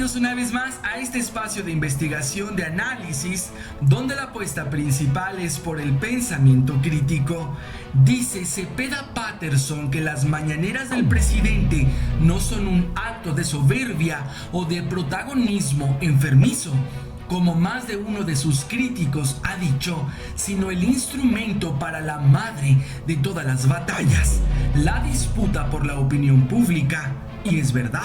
Bienvenidos una vez más a este espacio de investigación, de análisis, donde la apuesta principal es por el pensamiento crítico. Dice Cepeda Patterson que las mañaneras del presidente no son un acto de soberbia o de protagonismo enfermizo, como más de uno de sus críticos ha dicho, sino el instrumento para la madre de todas las batallas, la disputa por la opinión pública. Y es verdad,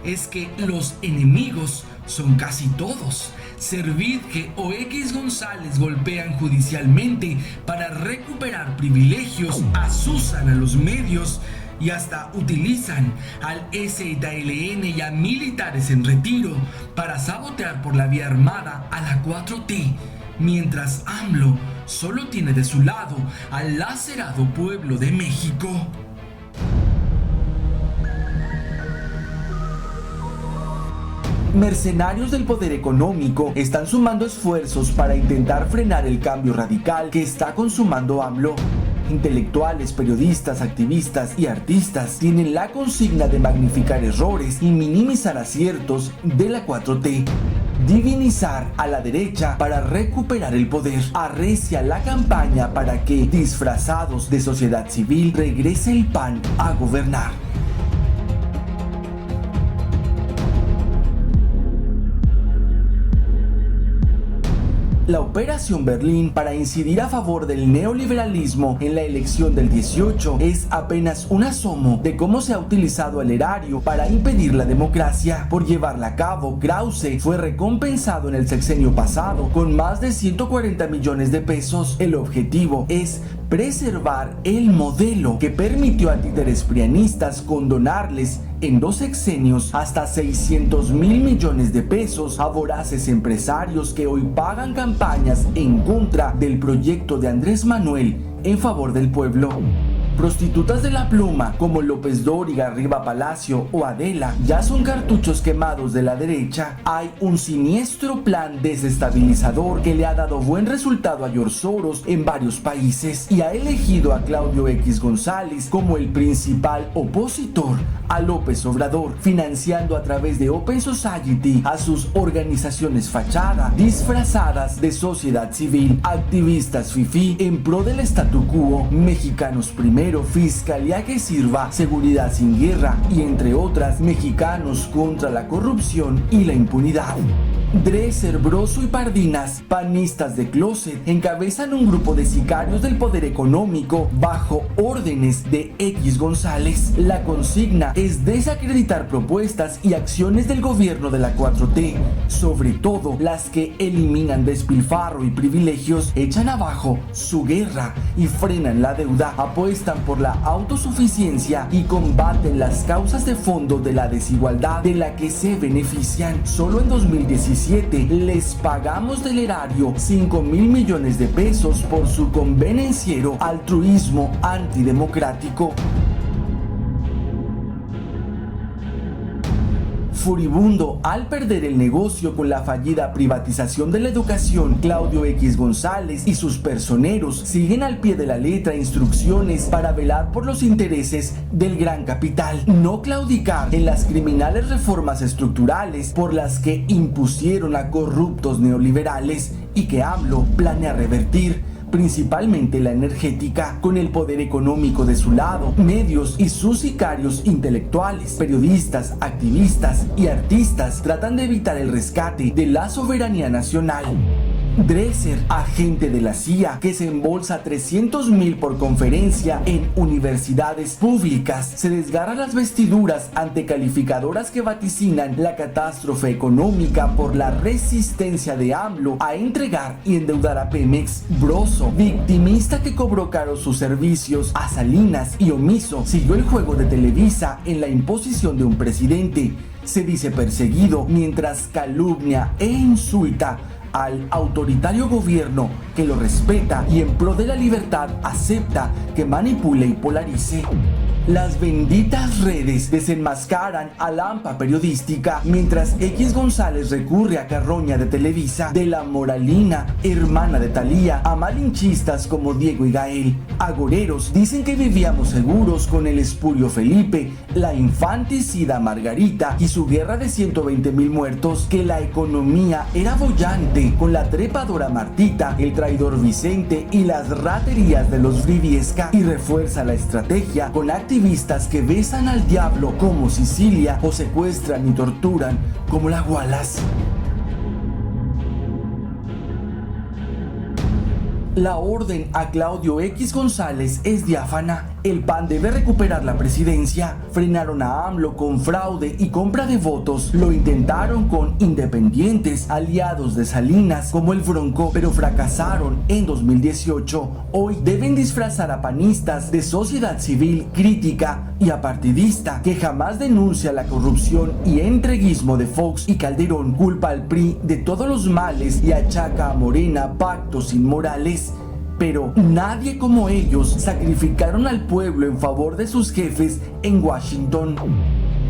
es que los enemigos son casi todos. Servidge o X González golpean judicialmente para recuperar privilegios, asusan a los medios y hasta utilizan al EZLN y a militares en retiro para sabotear por la vía armada a la 4T, mientras AMLO solo tiene de su lado al lacerado pueblo de México. Mercenarios del poder económico están sumando esfuerzos para intentar frenar el cambio radical que está consumando AMLO. Intelectuales, periodistas, activistas y artistas tienen la consigna de magnificar errores y minimizar aciertos de la 4T. Divinizar a la derecha para recuperar el poder. Arrecia la campaña para que, disfrazados de sociedad civil, regrese el PAN a gobernar. La Operación Berlín para incidir a favor del neoliberalismo en la elección del 18 es apenas un asomo de cómo se ha utilizado el erario para impedir la democracia. Por llevarla a cabo, Krause fue recompensado en el sexenio pasado con más de 140 millones de pesos. El objetivo es preservar el modelo que permitió a títeres prianistas condonarles en 2 sexenios hasta 600 mil millones de pesos a voraces empresarios que hoy pagan campañas en contra del proyecto de Andrés Manuel en favor del pueblo. Prostitutas de la pluma como López Dóriga, Riva Palacio o Adela ya son cartuchos quemados de la derecha. Hay un siniestro plan desestabilizador que le ha dado buen resultado a George Soros en varios países y ha elegido a Claudio X González como el principal opositor a López Obrador, financiando a través de Open Society a sus organizaciones fachada, disfrazadas de sociedad civil, activistas fifí en pro del statu quo, mexicanos primero, Fiscalía que sirva, Seguridad sin guerra y entre otras, Mexicanos contra la corrupción y la impunidad. Dresser, Broso y Pardinas, panistas de closet, encabezan un grupo de sicarios del poder económico bajo órdenes de X González. La consigna es desacreditar propuestas y acciones del gobierno de la 4T, sobre todo las que eliminan despilfarro y privilegios, echan abajo su guerra y frenan la deuda, apuestan por la autosuficiencia y combaten las causas de fondo de la desigualdad de la que se benefician. Solo en 2017 les pagamos del erario 5 mil millones de pesos por su convenenciero altruismo antidemocrático. Furibundo al perder el negocio con la fallida privatización de la educación, Claudio X González y sus personeros siguen al pie de la letra instrucciones para velar por los intereses del gran capital, no claudicar en las criminales reformas estructurales por las que impusieron a corruptos neoliberales y que AMLO planea revertir, principalmente la energética. Con el poder económico de su lado, medios y sus sicarios intelectuales, periodistas, activistas y artistas tratan de evitar el rescate de la soberanía nacional. Dresser, agente de la CIA que se embolsa 300 mil por conferencia en universidades públicas, se desgarra las vestiduras ante calificadoras que vaticinan la catástrofe económica por la resistencia de AMLO a entregar y endeudar a Pemex. Broso, victimista que cobró caro sus servicios a Salinas y omiso, siguió el juego de Televisa en la imposición de un presidente. Se dice perseguido mientras calumnia e insulta al autoritario gobierno que lo respeta y en pro de la libertad acepta que manipule y polarice. Las benditas redes desenmascaran a la AMPA periodística mientras X González recurre a carroña de Televisa, de la moralina hermana de Thalía, a malinchistas como Diego y Gael. Agoreros dicen que vivíamos seguros con el espurio Felipe, la infanticida Margarita y su guerra de 120,000 muertos, que la economía era bollante con la trepadora Martita, el traidor Vicente y las raterías de los Briviesca, y refuerza la estrategia con activistas que besan al diablo como Sicilia o secuestran y torturan como la Wallace. La orden a Claudio X González es diáfana. El PAN debe recuperar la presidencia. Frenaron a AMLO con fraude y compra de votos. Lo intentaron con independientes, aliados de Salinas, como el Bronco, pero fracasaron en 2018. Hoy deben disfrazar a panistas de sociedad civil crítica y apartidista, que jamás denuncia la corrupción y entreguismo de Fox y Calderón, culpa al PRI de todos los males y achaca a Morena pactos inmorales. Pero nadie como ellos sacrificaron al pueblo en favor de sus jefes en Washington.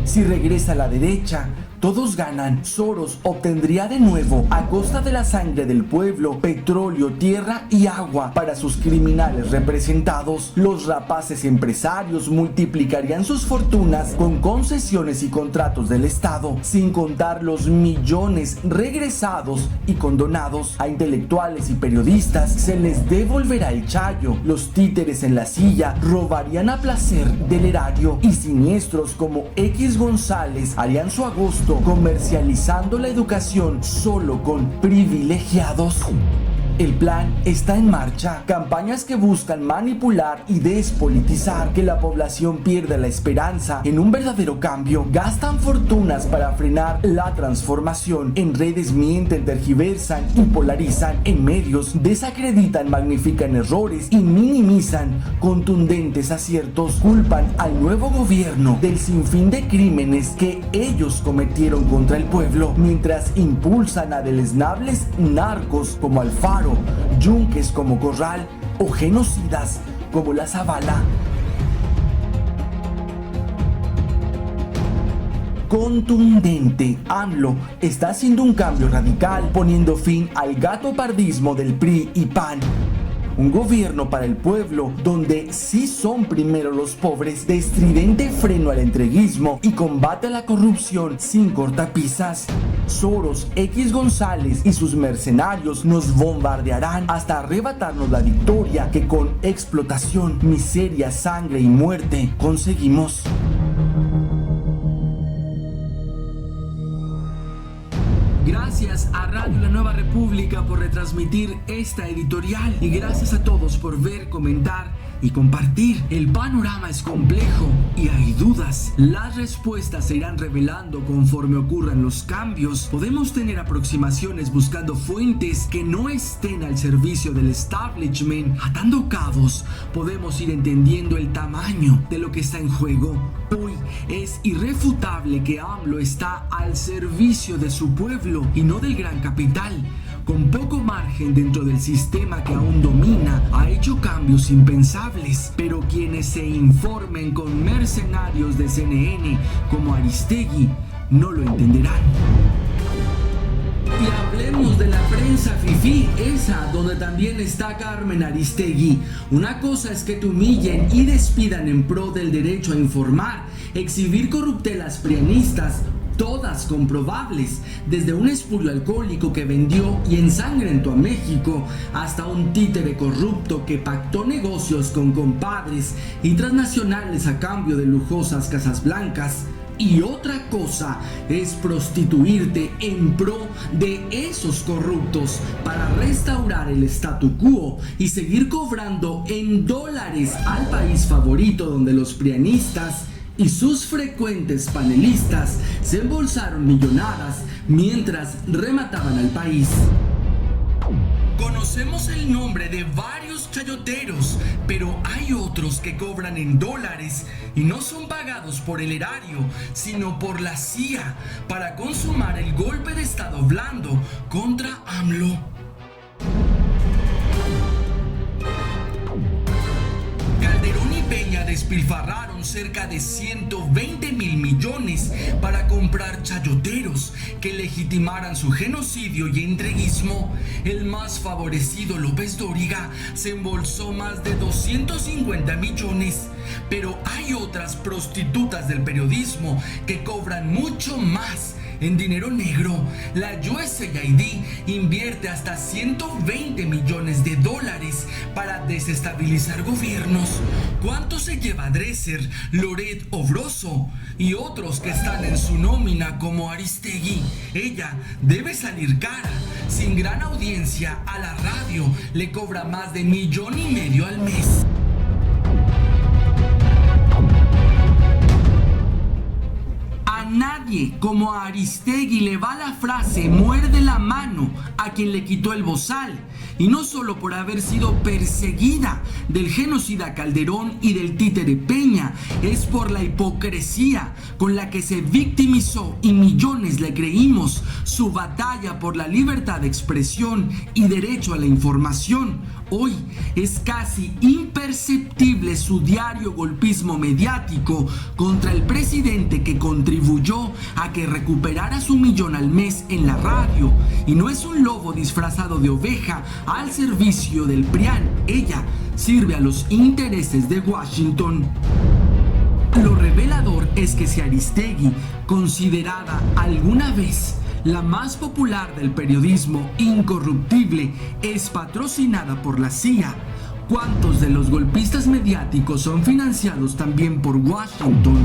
Si regresa la derecha, todos ganan. Soros obtendría de nuevo, a costa de la sangre del pueblo, petróleo, tierra y agua para sus criminales representados. Los rapaces empresarios multiplicarían sus fortunas con concesiones y contratos del Estado, sin contar los millones regresados y condonados. A intelectuales y periodistas se les devolverá el chayo. Los títeres en la silla robarían a placer del erario, y siniestros como X González harían su agosto comercializando la educación solo con privilegiados. El plan está en marcha. Campañas que buscan manipular y despolitizar, que la población pierda la esperanza en un verdadero cambio. Gastan fortunas para frenar la transformación. En redes mienten, tergiversan y polarizan. En medios desacreditan, magnifican errores y minimizan contundentes aciertos. Culpan al nuevo gobierno del sinfín de crímenes que ellos cometieron contra el pueblo, mientras impulsan a deleznables narcos como Alfaro, yunques como Corral o genocidas como la Zavala. Contundente, AMLO está haciendo un cambio radical, poniendo fin al gatopardismo del PRI y PAN. Un gobierno para el pueblo, donde sí son primero los pobres, de estridente freno al entreguismo y combate a la corrupción sin cortapisas. Soros, X González y sus mercenarios nos bombardearán hasta arrebatarnos la victoria que con explotación, miseria, sangre y muerte conseguimos. Gracias a Radio La Nueva República por retransmitir esta editorial, y gracias a todos por ver, comentar y compartir. El panorama es complejo y hay dudas. Las respuestas se irán revelando conforme ocurran los cambios. Podemos tener aproximaciones buscando fuentes que no estén al servicio del establishment. Atando cabos, podemos ir entendiendo el tamaño de lo que está en juego. Hoy es irrefutable que AMLO está al servicio de su pueblo y no del gran capital. Con poco margen dentro del sistema que aún domina, ha hecho cambios impensables, pero quienes se informen con mercenarios de CNN como Aristegui no lo entenderán. Y hablemos de la prensa fifí, esa donde también está Carmen Aristegui. Una cosa es que te humillen y despidan en pro del derecho a informar, exhibir corruptelas prianistas, todas comprobables, desde un espurio alcohólico que vendió y ensangrentó a México, hasta un títere corrupto que pactó negocios con compadres y transnacionales a cambio de lujosas casas blancas. Y otra cosa es prostituirte en pro de esos corruptos para restaurar el statu quo y seguir cobrando en dólares al país favorito, donde los prianistas y sus frecuentes panelistas se embolsaron millonadas mientras remataban al país. Conocemos el nombre de varios chayoteros, pero hay otros que cobran en dólares y no son pagados por el erario, sino por la CIA para consumar el golpe de estado blando contra AMLO. Calderón y Peña despilfarraron cerca de 120.000 millones para comprar chayoteros que legitimaran su genocidio y entreguismo. El más favorecido, López Dóriga, se embolsó más de 250 millones. Pero hay otras prostitutas del periodismo que cobran mucho más. En dinero negro, la USAID invierte hasta 120 millones de dólares para desestabilizar gobiernos. ¿Cuánto se lleva Dresser, Loret o Broso? Y otros que están en su nómina como Aristegui. Ella debe salir cara. Sin gran audiencia, a la radio le cobra más de 1,5 millones al mes. Nadie como a Aristegui le va la frase muerde la mano a quien le quitó el bozal, y no solo por haber sido perseguida del genocida Calderón y del títere Peña, es por la hipocresía con la que se victimizó y millones le creímos su batalla por la libertad de expresión y derecho a la información. Hoy es casi imperceptible su diario golpismo mediático contra el presidente que contribuyó a que recuperara su 1 millón al mes en la radio. Y no es un lobo disfrazado de oveja al servicio del PRIAN. Ella sirve a los intereses de Washington. Lo revelador es que si Aristegui, considerada alguna vez la más popular del periodismo incorruptible, es patrocinada por la CIA, ¿cuántos de los golpistas mediáticos son financiados también por Washington?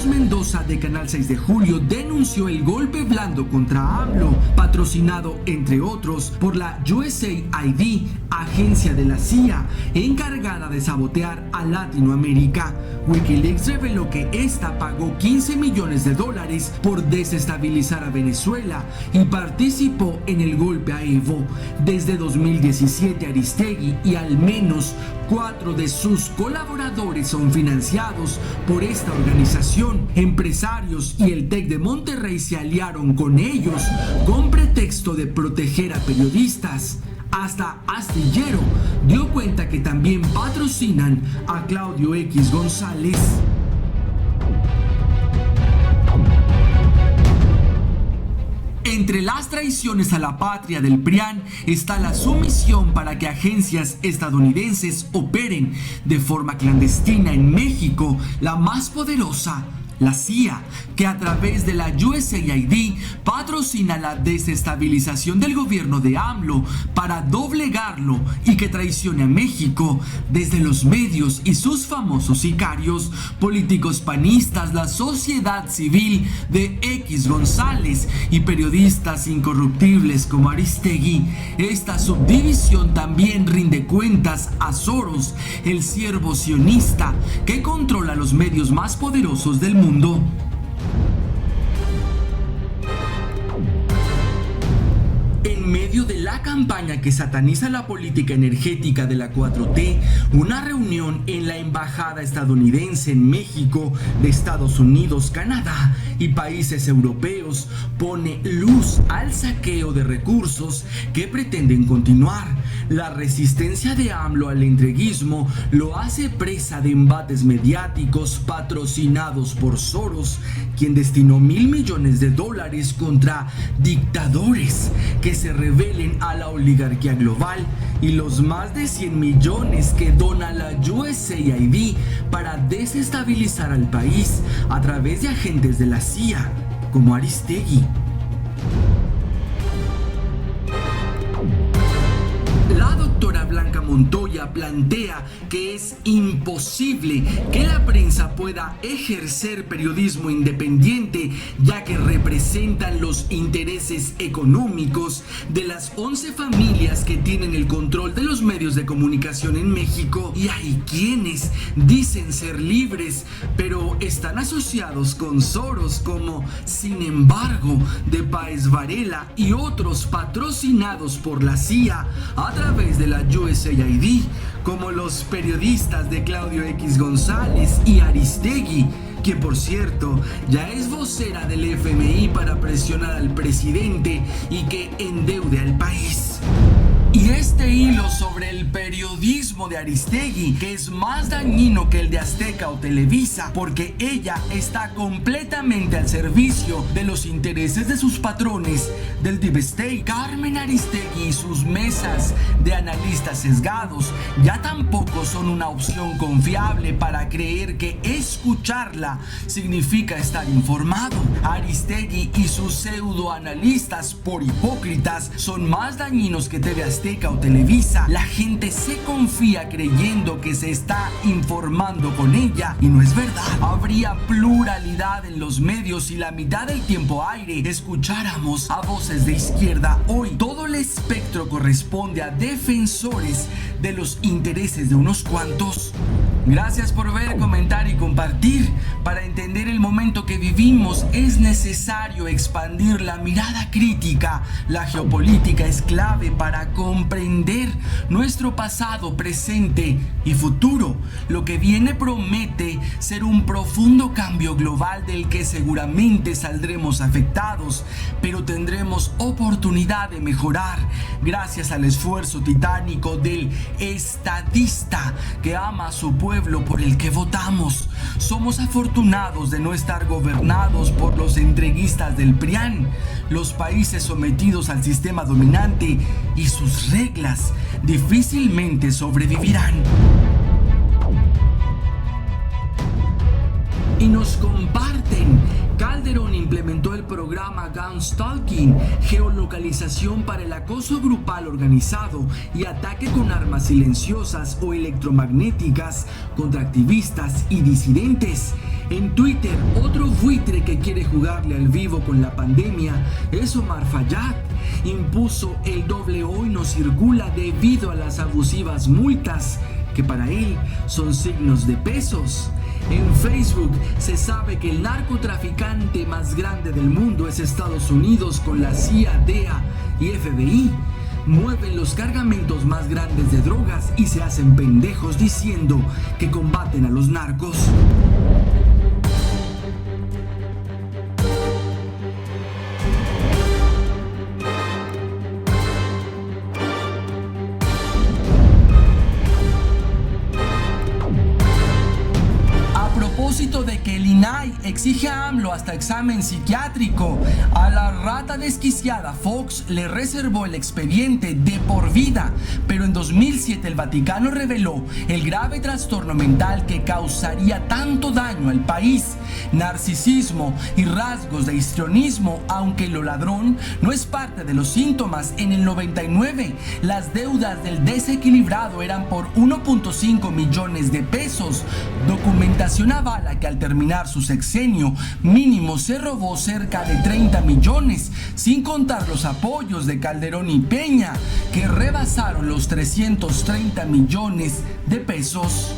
Mendoza de Canal 6 de Julio denunció el golpe blando contra AMLO, patrocinado entre otros por la USAID, agencia de la CIA encargada de sabotear a Latinoamérica. Wikileaks reveló que esta pagó 15 millones de dólares por desestabilizar a Venezuela y participó en el golpe a Evo. Desde 2017 Aristegui y al menos 4 de sus colaboradores son financiados por esta organización. Empresarios y el TEC de Monterrey se aliaron con ellos con pretexto de proteger a periodistas. Hasta Astillero dio cuenta que también patrocinan a Claudio X González. Entre las traiciones a la patria del PRIAN está la sumisión para que agencias estadounidenses operen de forma clandestina en México, la más poderosa, la CIA, que a través de la USAID patrocina la desestabilización del gobierno de AMLO para doblegarlo y que traicione a México desde los medios y sus famosos sicarios, políticos panistas, la sociedad civil de X González y periodistas incorruptibles como Aristegui. Esta subdivisión también rinde cuentas a Soros, el siervo sionista que controla los medios más poderosos del mundo. En medio de la campaña que sataniza la política energética de la 4T, una reunión en la embajada estadounidense en México, de Estados Unidos, Canadá y países europeos pone luz al saqueo de recursos que pretenden continuar. La resistencia de AMLO al entreguismo lo hace presa de embates mediáticos patrocinados por Soros, quien destinó 1,000 millones de dólares contra dictadores que se rebelen a la oligarquía global, y los más de 100 millones que dona la USAID para desestabilizar al país a través de agentes de la CIA como Aristegui. La doctora Blanca Montoya plantea que es imposible que la prensa pueda ejercer periodismo independiente, ya que representan los intereses económicos de las 11 familias que tienen el control de los medios de comunicación en México, y hay quienes dicen ser libres, pero están asociados con Soros, como Sin Embargo de Páez Varela y otros patrocinados por la CIA a través de la USAID, como los periodistas de Claudio X González y Aristegui, que por cierto ya es vocera del FMI para presionar al presidente y que endeude al país. Y este este hilo sobre el periodismo de Aristegui, que es más dañino que el de Azteca o Televisa, porque ella está completamente al servicio de los intereses de sus patrones del Deep State. Carmen Aristegui y sus mesas de analistas sesgados ya tampoco son una opción confiable para creer que escucharla significa estar informado. Aristegui y sus pseudoanalistas, por hipócritas, son más dañinos que TV Azteca o Televisa. La gente se confía creyendo que se está informando con ella y no es verdad. Habría pluralidad en los medios si la mitad del tiempo aire escucháramos a voces de izquierda. Hoy todo el espectro corresponde a defensores de los intereses de unos cuantos. Gracias por ver, comentar y compartir. Para entender el momento que vivimos es necesario expandir la mirada crítica. La geopolítica es clave para comprender nuestro pasado, presente y futuro. Lo que viene promete ser un profundo cambio global del que seguramente saldremos afectados, pero tendremos oportunidad de mejorar gracias al esfuerzo titánico del estadista que ama a su pueblo por el que votamos. Somos afortunados de no estar gobernados por los entreguistas del PRIAN. Los países sometidos al sistema dominante y sus reglas difícilmente sobrevivirán. Y nos comparten: Calderón implementó el programa Gun Stalking, geolocalización para el acoso grupal organizado y ataque con armas silenciosas o electromagnéticas contra activistas y disidentes. En Twitter, otro buitre que quiere jugarle al vivo con la pandemia es Omar Fayad. Impuso el doble hoy no circula debido a las abusivas multas, que para él son signos de pesos. En Facebook se sabe que el narcotraficante más grande del mundo es Estados Unidos, con la CIA, DEA y FBI. Mueven los cargamentos más grandes de drogas y se hacen pendejos diciendo que combaten a los narcos. De que el INAI exige a AMLO hasta examen psiquiátrico, a la rata desquiciada Fox le reservó el expediente de por vida, pero en 2007 el Vaticano reveló el grave trastorno mental que causaría tanto daño al país: narcisismo y rasgos de histrionismo. Aunque lo ladrón no es parte de los síntomas, en el 99 las deudas del desequilibrado eran por 1.5 millones de pesos. Documentación avala que al terminar su sexenio mínimo se robó cerca de 30 millones, sin contar los apoyos de Calderón y Peña, que rebasaron los 330 millones de pesos.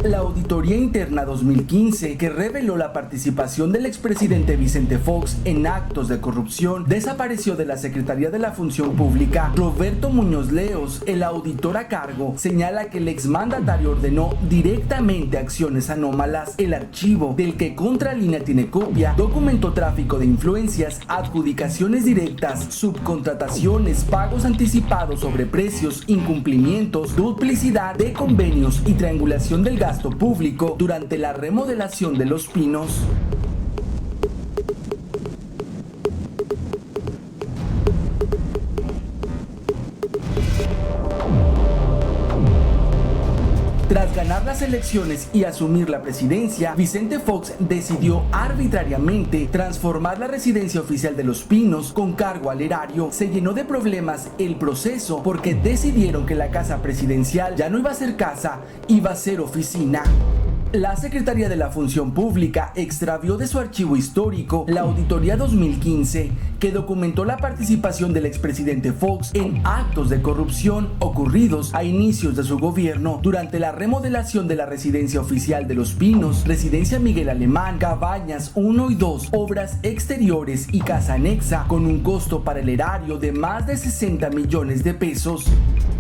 La Auditoría Interna 2015, que reveló la participación del expresidente Vicente Fox en actos de corrupción, desapareció de la Secretaría de la Función Pública. Roberto Muñoz Leos, el auditor a cargo, señala que el exmandatario ordenó directamente acciones anómalas. El archivo, del que Contralínea tiene copia, documentó tráfico de influencias, adjudicaciones directas, subcontrataciones, pagos anticipados sobre precios, incumplimientos, duplicidad de convenios y triangulación del gasto público durante la remodelación de Los Pinos. Tras ganar las elecciones y asumir la presidencia, Vicente Fox decidió arbitrariamente transformar la residencia oficial de Los Pinos con cargo al erario. Se llenó de problemas el proceso porque decidieron que la casa presidencial ya no iba a ser casa, iba a ser oficina. La Secretaría de la Función Pública extravió de su archivo histórico la Auditoría 2015, que documentó la participación del expresidente Fox en actos de corrupción ocurridos a inicios de su gobierno durante la remodelación de la residencia oficial de Los Pinos, residencia Miguel Alemán, cabañas 1 y 2, obras exteriores y casa anexa, con un costo para el erario de más de 60 millones de pesos.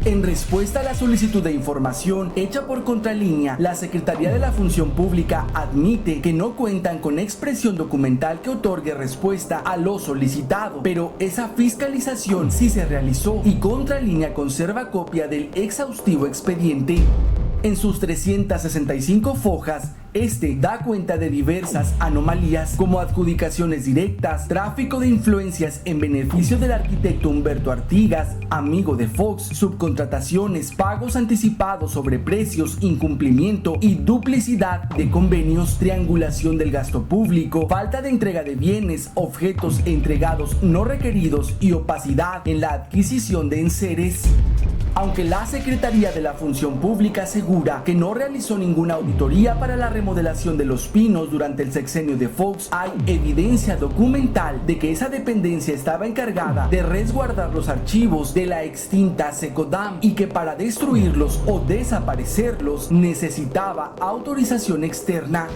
En respuesta a la solicitud de información hecha por Contralínea, la Secretaría de la Función Pública admite que no cuentan con expresión documental que otorgue respuesta a lo solicitado, pero esa fiscalización sí se realizó y Contralínea conserva copia del exhaustivo expediente. En sus 365 fojas, este da cuenta de diversas anomalías como adjudicaciones directas, tráfico de influencias en beneficio del arquitecto Humberto Artigas, amigo de Fox, subcontrataciones, pagos anticipados sobre precios, incumplimiento y duplicidad de convenios, triangulación del gasto público, falta de entrega de bienes, objetos entregados no requeridos y opacidad en la adquisición de enseres. Aunque la Secretaría de la Función Pública asegura que no realizó ninguna auditoría para la remodelación de Los Pinos durante el sexenio de Fox, hay evidencia documental de que esa dependencia estaba encargada de resguardar los archivos de la extinta Secodam y que para destruirlos o desaparecerlos necesitaba autorización externa.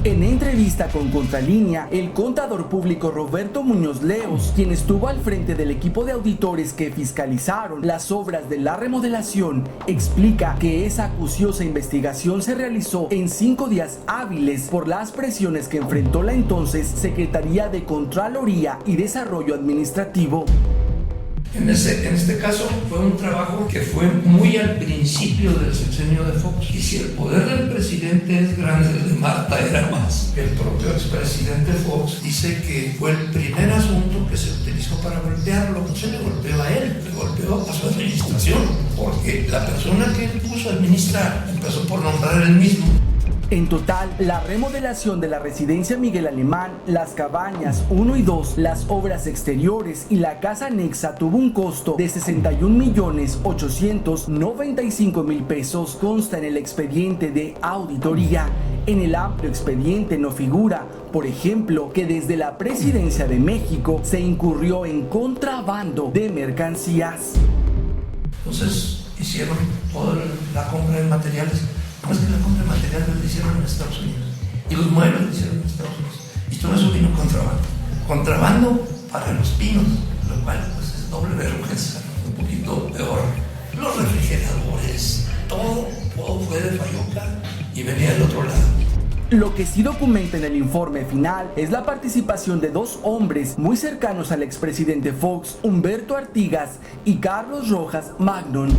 En entrevista con Contralínea, el contador público Roberto Muñoz Leos, quien estuvo al frente del equipo de auditores que fiscalizaron las obras de la remodelación, explica que esa acuciosa investigación se realizó en 5 días hábiles por las presiones que enfrentó la entonces Secretaría de Contraloría y Desarrollo Administrativo. En este caso fue un trabajo que fue muy al principio del sexenio de Fox. Y si el poder del presidente es grande, el de Marta era más. El propio expresidente Fox dice que fue el primer asunto que se utilizó para golpearlo. No se le golpeó a él, le golpeó a su administración. Porque la persona que él puso a administrar empezó por nombrar él mismo. En total, la remodelación de la residencia Miguel Alemán, las cabañas 1 y 2, las obras exteriores y la casa anexa tuvo un costo de 61.895.000 pesos, consta en el expediente de auditoría. En el amplio expediente no figura, por ejemplo, que desde la Presidencia de México se incurrió en contrabando de mercancías. Entonces hicieron toda la compra de materiales. No es que la compra de materiales lo hicieron en Estados Unidos y los muebles lo hicieron en Estados Unidos y todo eso vino contrabando para Los Pinos, lo cual pues es doble vergüenza, un poquito peor. Los refrigeradores, todo fue de Fayuca y venía del otro lado. Lo que sí documenta en el informe final es la participación de 2 hombres muy cercanos al expresidente Fox, Humberto Artigas y Carlos Rojas Magnon.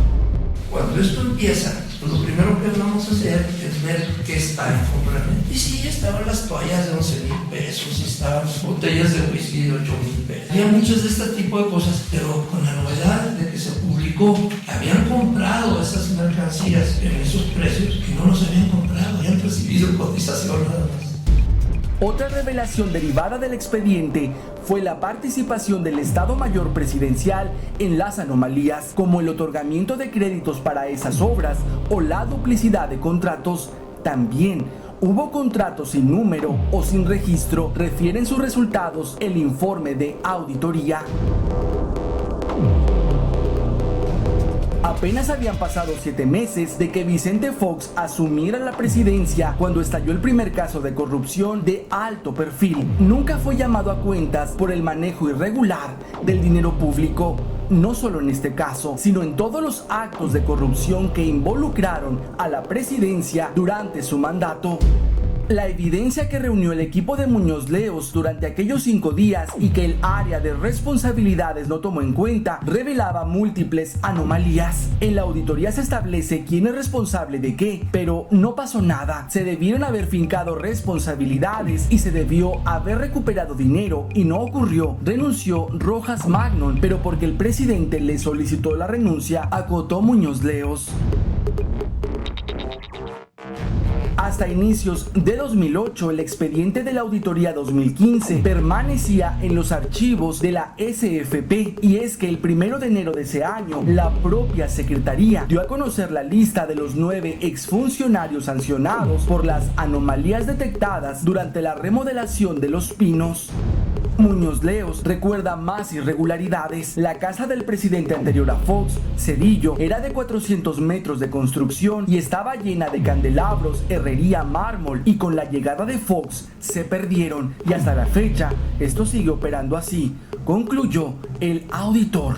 Cuando esto empieza, pues lo primero que vamos a hacer es ver qué está en complemento. Y sí, estaban las toallas de 11,000 pesos, y estaban las botellas de whisky de 8,000 pesos. Había muchos de este tipo de cosas, pero con la novedad de que se publicó, habían comprado esas mercancías en esos precios que no los habían comprado, habían recibido cotización nada más. Otra revelación derivada del expediente fue la participación del Estado Mayor Presidencial en las anomalías, como el otorgamiento de créditos para esas obras o la duplicidad de contratos. También hubo contratos sin número o sin registro, refiere en sus resultados el informe de auditoría. Apenas habían pasado 7 meses de que Vicente Fox asumiera la presidencia cuando estalló el primer caso de corrupción de alto perfil. Nunca fue llamado a cuentas por el manejo irregular del dinero público, no solo en este caso, sino en todos los actos de corrupción que involucraron a la presidencia durante su mandato. La evidencia que reunió el equipo de Muñoz Leos durante aquellos 5 días y que el área de responsabilidades no tomó en cuenta revelaba múltiples anomalías. En la auditoría se establece quién es responsable de qué, pero no pasó nada. Se debieron haber fincado responsabilidades y se debió haber recuperado dinero y no ocurrió. Renunció Rojas Magnon, pero porque el presidente le solicitó la renuncia, acotó Muñoz Leos. Hasta inicios de 2008, el expediente de la Auditoría 2015 permanecía en los archivos de la SFP, y es que el 1 de enero de ese año, la propia Secretaría dio a conocer la lista de los 9 exfuncionarios sancionados por las anomalías detectadas durante la remodelación de Los Pinos. Muñoz Leos recuerda más irregularidades. La casa del presidente anterior a Fox, Cedillo, era de 400 metros de construcción y estaba llena de candelabros, herrería, mármol, y con la llegada de Fox se perdieron y hasta la fecha esto sigue operando así, concluyó el auditor.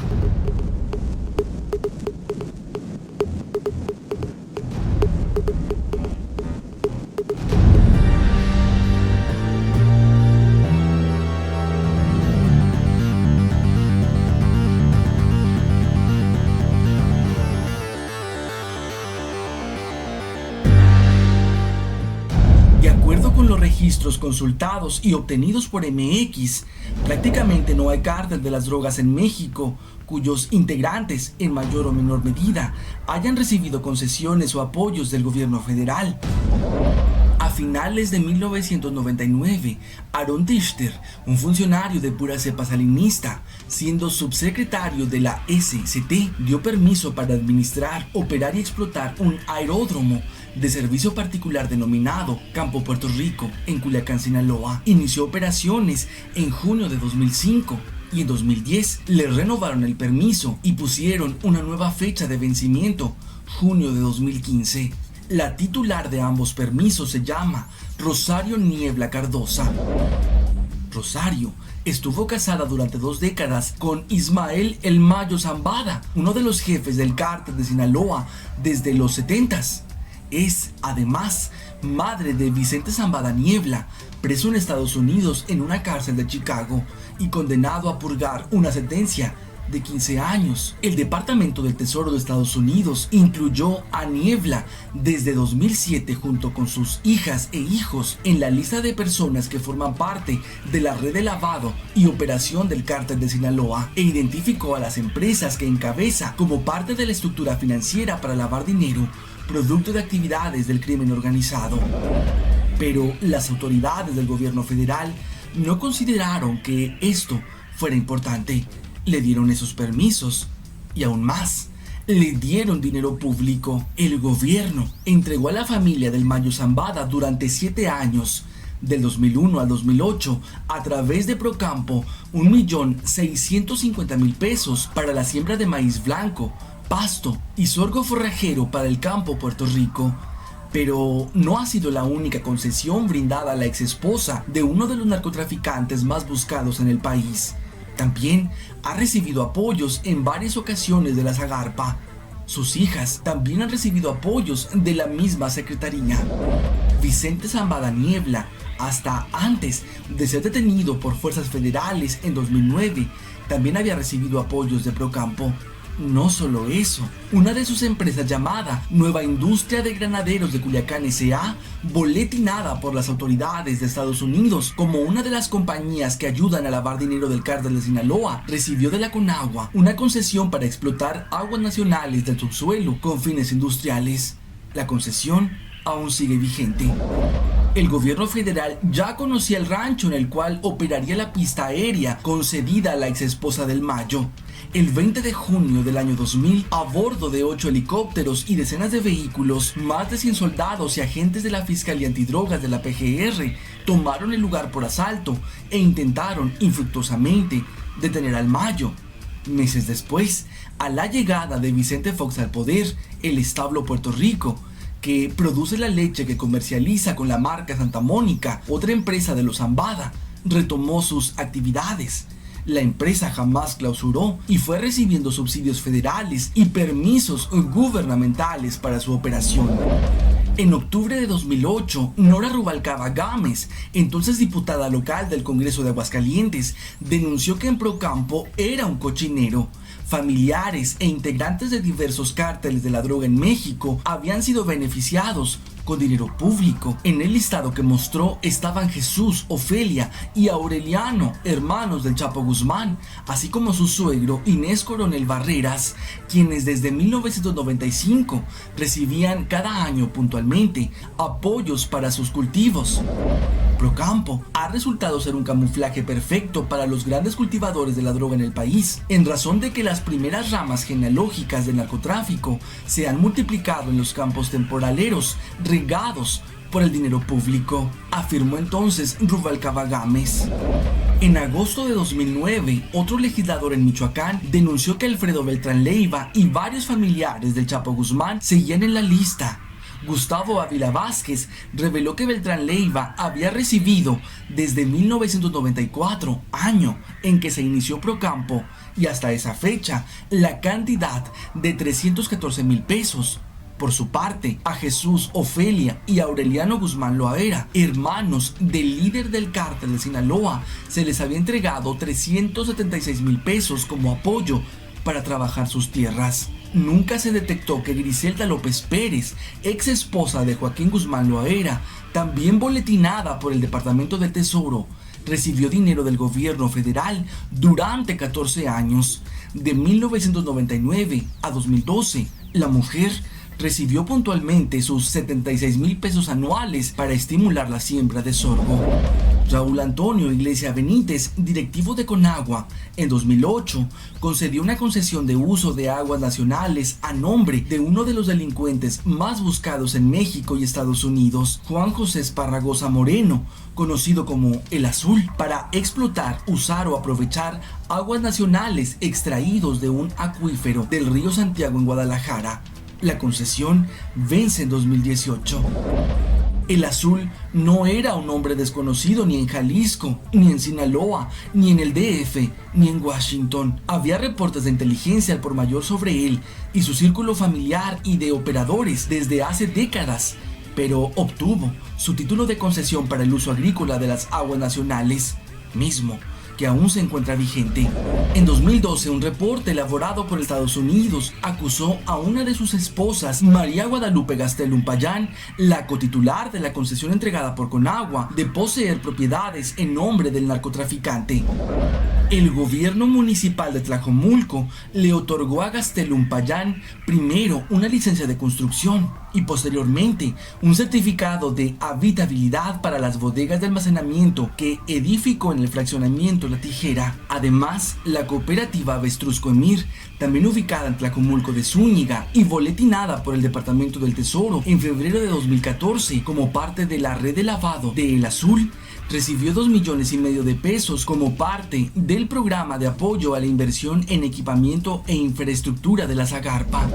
registros consultados y obtenidos por MX, prácticamente no hay cártel de las drogas en México cuyos integrantes, en mayor o menor medida, hayan recibido concesiones o apoyos del gobierno federal. A finales de 1999, Aaron Dichter, un funcionario de pura cepa salinista, siendo subsecretario de la SCT, dio permiso para administrar, operar y explotar un aeródromo de servicio particular denominado Campo Puerto Rico, en Culiacán, Sinaloa. Inició operaciones en junio de 2005 y en 2010 le renovaron el permiso y pusieron una nueva fecha de vencimiento, junio de 2015. La titular de ambos permisos se llama Rosario Niebla Cardosa. Rosario estuvo casada durante 2 décadas con Ismael El Mayo Zambada, uno de los jefes del cártel de Sinaloa desde los 70s. Es, además, madre de Vicente Zambada Niebla, preso en Estados Unidos en una cárcel de Chicago y condenado a purgar una sentencia de 15 años. El Departamento del Tesoro de Estados Unidos incluyó a Niebla desde 2007 junto con sus hijas e hijos en la lista de personas que forman parte de la red de lavado y operación del cártel de Sinaloa e identificó a las empresas que encabeza como parte de la estructura financiera para lavar dinero, producto de actividades del crimen organizado. Pero las autoridades del gobierno federal no consideraron que esto fuera importante. Le dieron esos permisos y aún más, le dieron dinero público. El gobierno entregó a la familia del Mayo Zambada durante 7 años, del 2001 al 2008, a través de Procampo, 1.650.000 pesos para la siembra de maíz blanco, pasto y sorgo forrajero para el campo Puerto Rico. Pero no ha sido la única concesión brindada a la exesposa de uno de los narcotraficantes más buscados en el país. También ha recibido apoyos en varias ocasiones de la Zagarpa. Sus hijas también han recibido apoyos de la misma secretaría. Vicente Zambada Niebla, hasta antes de ser detenido por fuerzas federales en 2009, también había recibido apoyos de Procampo. No solo eso, una de sus empresas llamada Nueva Industria de Granaderos de Culiacán S.A., boletinada por las autoridades de Estados Unidos como una de las compañías que ayudan a lavar dinero del cártel de Sinaloa, recibió de la Conagua una concesión para explotar aguas nacionales del subsuelo con fines industriales. La concesión aún sigue vigente. El gobierno federal ya conocía el rancho en el cual operaría la pista aérea concedida a la exesposa del Mayo. El 20 de junio del año 2000, a bordo de 8 helicópteros y decenas de vehículos, más de 100 soldados y agentes de la Fiscalía Antidrogas de la PGR tomaron el lugar por asalto e intentaron infructuosamente detener al Mayo. Meses después, a la llegada de Vicente Fox al poder, el establo Puerto Rico, que produce la leche que comercializa con la marca Santa Mónica, otra empresa de los Zambada, retomó sus actividades. La empresa jamás clausuró y fue recibiendo subsidios federales y permisos gubernamentales para su operación. En octubre de 2008, Nora Rubalcaba Gámez, entonces diputada local del Congreso de Aguascalientes, denunció que en Procampo era un cochinero. Familiares e integrantes de diversos cárteles de la droga en México habían sido beneficiados con dinero público. En el listado que mostró estaban Jesús, Ofelia y Aureliano, hermanos del Chapo Guzmán, así como su suegro Inés Coronel Barreras, quienes desde 1995 recibían cada año puntualmente apoyos para sus cultivos. Procampo ha resultado ser un camuflaje perfecto para los grandes cultivadores de la droga en el país, en razón de que las primeras ramas genealógicas del narcotráfico se han multiplicado en los campos temporaleros regados por el dinero público, afirmó entonces Rubalcaba Gámez. En agosto de 2009, otro legislador en Michoacán denunció que Alfredo Beltrán Leiva y varios familiares del Chapo Guzmán seguían en la lista. Gustavo Ávila Vázquez reveló que Beltrán Leiva había recibido desde 1994, año en que se inició Procampo, y hasta esa fecha, la cantidad de 314,000 pesos. Por su parte, a Jesús, Ofelia y Aureliano Guzmán Loaera, hermanos del líder del cártel de Sinaloa, se les había entregado 376,000 pesos como apoyo para trabajar sus tierras. Nunca se detectó que Griselda López Pérez, ex esposa de Joaquín Guzmán Loaera, también boletinada por el Departamento del Tesoro, recibió dinero del gobierno federal durante 14 años, de 1999 a 2012. La mujer recibió puntualmente sus 76,000 pesos anuales para estimular la siembra de sorgo. Raúl Antonio Iglesia Benítez, directivo de Conagua, en 2008 concedió una concesión de uso de aguas nacionales a nombre de uno de los delincuentes más buscados en México y Estados Unidos, Juan José Esparragosa Moreno, conocido como El Azul, para explotar, usar o aprovechar aguas nacionales extraídos de un acuífero del río Santiago en Guadalajara. La concesión vence en 2018. El Azul no era un hombre desconocido ni en Jalisco, ni en Sinaloa, ni en el DF, ni en Washington. Había reportes de inteligencia al por mayor sobre él y su círculo familiar y de operadores desde hace décadas, pero obtuvo su título de concesión para el uso agrícola de las aguas nacionales, mismo que aún se encuentra vigente. En 2012, un reporte elaborado por Estados Unidos acusó a una de sus esposas, María Guadalupe Gastelum Payán, la cotitular de la concesión entregada por Conagua, de poseer propiedades en nombre del narcotraficante. El gobierno municipal de Tlajomulco le otorgó a Gastelum Payán primero una licencia de construcción y posteriormente un certificado de habitabilidad para las bodegas de almacenamiento que edificó en el fraccionamiento La Tijera. Además, la cooperativa Avestruz Coemir, también ubicada en Tlajomulco de Zúñiga y boletinada por el Departamento del Tesoro en febrero de 2014 como parte de la red de lavado de El Azul, recibió 2,5 millones de pesos como parte del programa de apoyo a la inversión en equipamiento e infraestructura de la Zagarpa.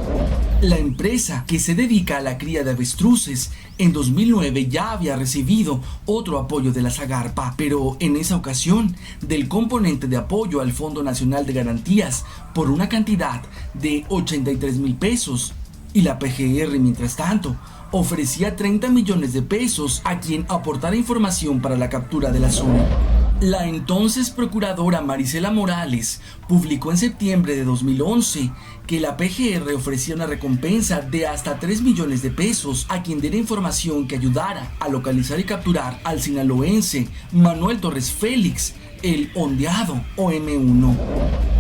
La empresa, que se dedica a la cría de avestruces, en 2009 ya había recibido otro apoyo de la Zagarpa, pero en esa ocasión del componente de apoyo al Fondo Nacional de Garantías por una cantidad de 83,000 pesos. Y la PGR, mientras tanto, ofrecía 30 millones de pesos a quien aportara información para la captura del Azul. La entonces procuradora Marisela Morales publicó en septiembre de 2011 que la PGR ofrecía una recompensa de hasta 3 millones de pesos a quien diera información que ayudara a localizar y capturar al sinaloense Manuel Torres Félix, el ondeado o M1,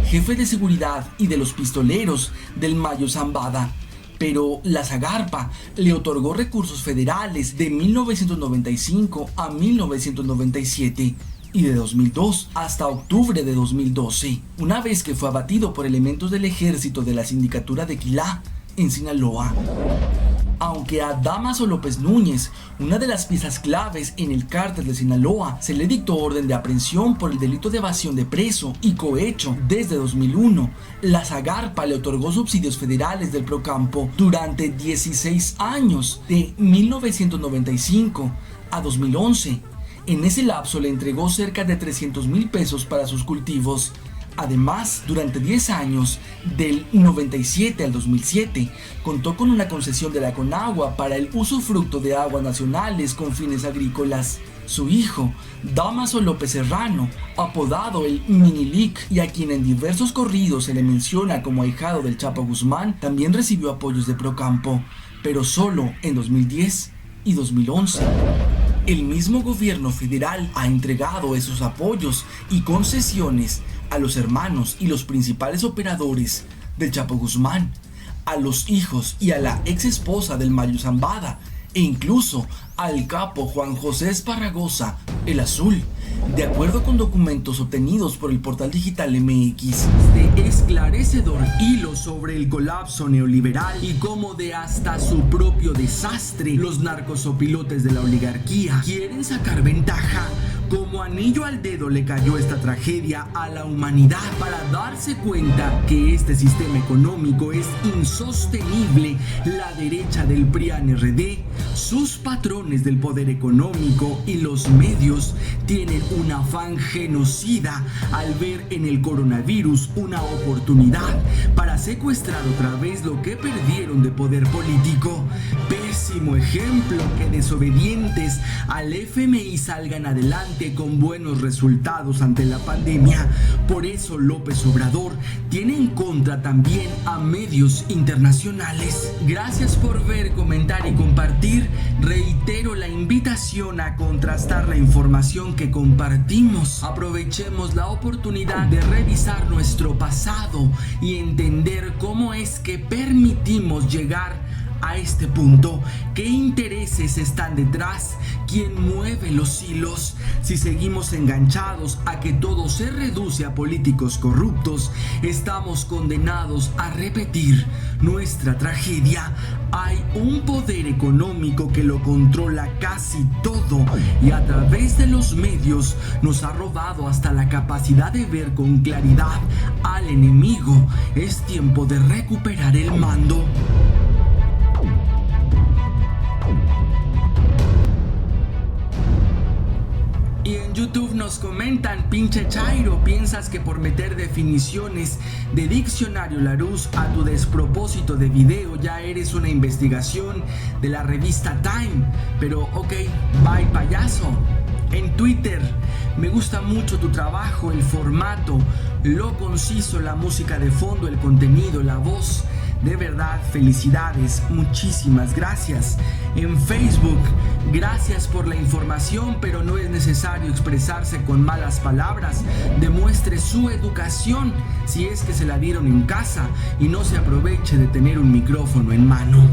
jefe de seguridad y de los pistoleros del Mayo Zambada. Pero la Zagarpa le otorgó recursos federales de 1995 a 1997 y de 2002 hasta octubre de 2012, una vez que fue abatido por elementos del ejército de la sindicatura de Quilá, en Sinaloa. Aunque a Dámaso López Núñez, una de las piezas claves en el cártel de Sinaloa, se le dictó orden de aprehensión por el delito de evasión de preso y cohecho desde 2001, la Zagarpa le otorgó subsidios federales del Procampo durante 16 años, de 1995 a 2011. En ese lapso le entregó cerca de 300,000 pesos para sus cultivos. Además, durante 10 años, del 97 al 2007, contó con una concesión de la Conagua para el usufructo de aguas nacionales con fines agrícolas. Su hijo, Dámaso López Serrano, apodado el Minilic, y a quien en diversos corridos se le menciona como ahijado del Chapo Guzmán, también recibió apoyos de Procampo, pero solo en 2010 y 2011. El mismo gobierno federal ha entregado esos apoyos y concesiones a los hermanos y los principales operadores del Chapo Guzmán, a los hijos y a la ex esposa del Mayo Zambada, e incluso al capo Juan José Esparragosa, El Azul, de acuerdo con documentos obtenidos por el portal digital MX. De esclarecedor hilo sobre el colapso neoliberal y cómo de hasta su propio desastre los narcosopilotes de la oligarquía quieren sacar ventaja. Como anillo al dedo le cayó esta tragedia a la humanidad para darse cuenta que este sistema económico es insostenible. La derecha del PRIAN-RD, sus patrones del poder económico y los medios tienen un afán genocida al ver en el coronavirus una oportunidad para secuestrar otra vez lo que perdieron de poder político. Pero pésimo ejemplo que desobedientes al FMI salgan adelante con buenos resultados ante la pandemia. Por eso López Obrador tiene en contra también a medios internacionales. Gracias por ver, comentar y compartir. Reitero la invitación a contrastar la información que compartimos. Aprovechemos la oportunidad de revisar nuestro pasado y entender cómo es que permitimos llegar a este punto. ¿Qué intereses están detrás? ¿Quién mueve los hilos? Si seguimos enganchados a que todo se reduce a políticos corruptos, estamos condenados a repetir nuestra tragedia. Hay un poder económico que lo controla casi todo y a través de los medios nos ha robado hasta la capacidad de ver con claridad al enemigo. Es tiempo de recuperar el mando. Y en YouTube nos comentan: pinche Chairo, ¿piensas que por meter definiciones de diccionario Larousse a tu despropósito de video ya eres una investigación de la revista Time? Pero ok, bye payaso. En Twitter: me gusta mucho tu trabajo, el formato, lo conciso, la música de fondo, el contenido, la voz. De verdad, felicidades, muchísimas gracias. En Facebook: gracias por la información, pero no es necesario expresarse con malas palabras. Demuestre su educación si es que se la dieron en casa y no se aproveche de tener un micrófono en mano.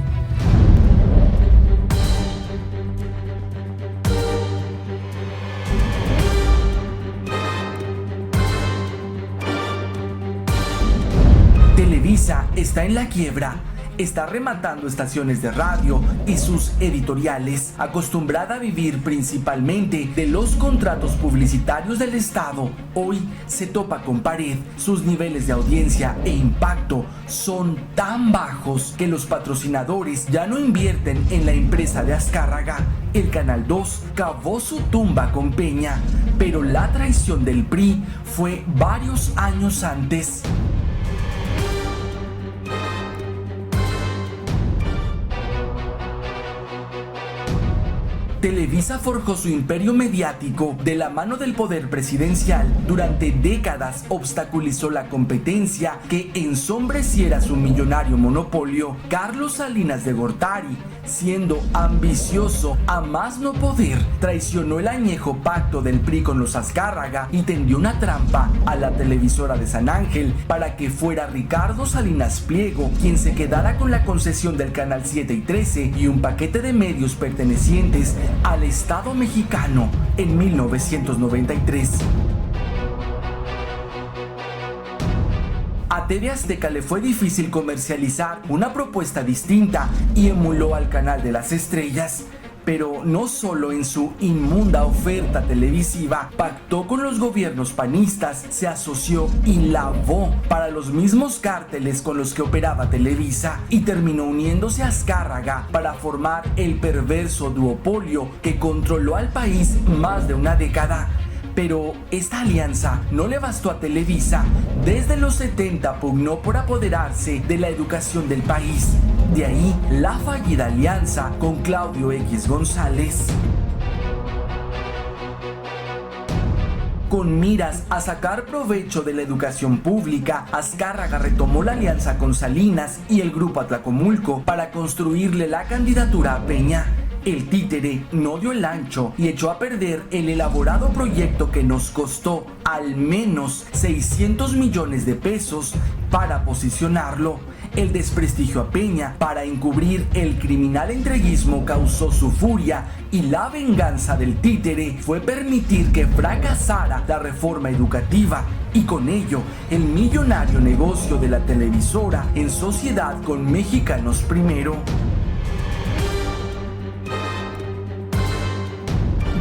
Televisa está en la quiebra. Está rematando estaciones de radio y sus editoriales. Acostumbrada a vivir principalmente de los contratos publicitarios del Estado, hoy se topa con pared. Sus niveles de audiencia e impacto son tan bajos que los patrocinadores ya no invierten en la empresa de Azcárraga. El Canal 2 cavó su tumba con Peña, pero la traición del PRI fue varios años antes. Televisa forjó su imperio mediático de la mano del poder presidencial. Durante décadas obstaculizó la competencia que ensombreciera su millonario monopolio. Carlos Salinas de Gortari, siendo ambicioso a más no poder, traicionó el añejo pacto del PRI con los Azcárraga y tendió una trampa a la televisora de San Ángel para que fuera Ricardo Salinas Pliego quien se quedara con la concesión del Canal 7 y 13 y un paquete de medios pertenecientes al Estado mexicano en 1993. A TV Azteca le fue difícil comercializar una propuesta distinta y emuló al Canal de las Estrellas. Pero no solo en su inmunda oferta televisiva, pactó con los gobiernos panistas, se asoció y lavó para los mismos cárteles con los que operaba Televisa y terminó uniéndose a Azcárraga para formar el perverso duopolio que controló al país más de una década. Pero esta alianza no le bastó a Televisa. Desde los 70 pugnó por apoderarse de la educación del país. De ahí la fallida alianza con Claudio X González. Con miras a sacar provecho de la educación pública, Azcárraga retomó la alianza con Salinas y el Grupo Atlacomulco para construirle la candidatura a Peña. El títere no dio el ancho y echó a perder el elaborado proyecto que nos costó al menos 600 millones de pesos para posicionarlo. El desprestigio a Peña para encubrir el criminal entreguismo causó su furia y la venganza del títere fue permitir que fracasara la reforma educativa y con ello el millonario negocio de la televisora en sociedad con Mexicanos Primero.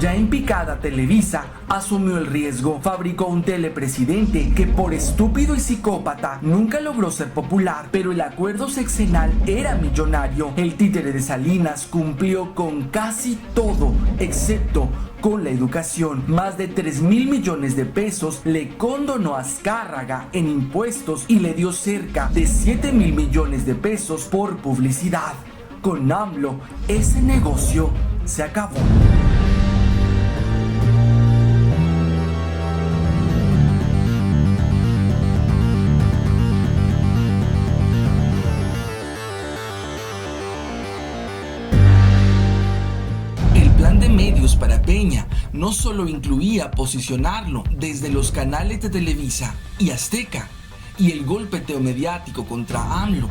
Ya en picada, Televisa asumió el riesgo, fabricó un telepresidente que por estúpido y psicópata nunca logró ser popular, pero el acuerdo sexenal era millonario. El títere de Salinas cumplió con casi todo, excepto con la educación. Más de 3,000 millones de pesos le condonó a Azcárraga en impuestos y le dio cerca de 7,000 millones de pesos por publicidad. Con AMLO, ese negocio se acabó. El plan de medios para Peña no solo incluía posicionarlo desde los canales de Televisa y Azteca y el golpeteo mediático contra AMLO,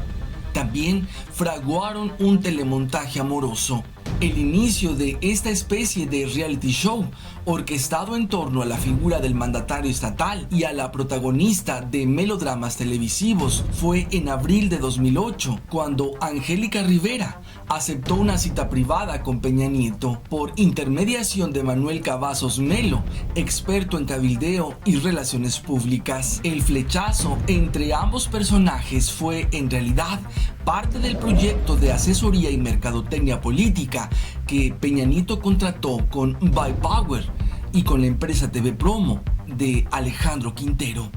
también fraguaron un telemontaje amoroso, el inicio de esta especie de reality show orquestado en torno a la figura del mandatario estatal y a la protagonista de melodramas televisivos. Fue en abril de 2008 cuando Angélica Rivera aceptó una cita privada con Peña Nieto por intermediación de Manuel Cavazos Melo, experto en cabildeo y relaciones públicas. El flechazo entre ambos personajes fue en realidad parte del proyecto de asesoría y mercadotecnia política que Peña Nieto contrató con Bypower y con la empresa TV Promo de Alejandro Quintero.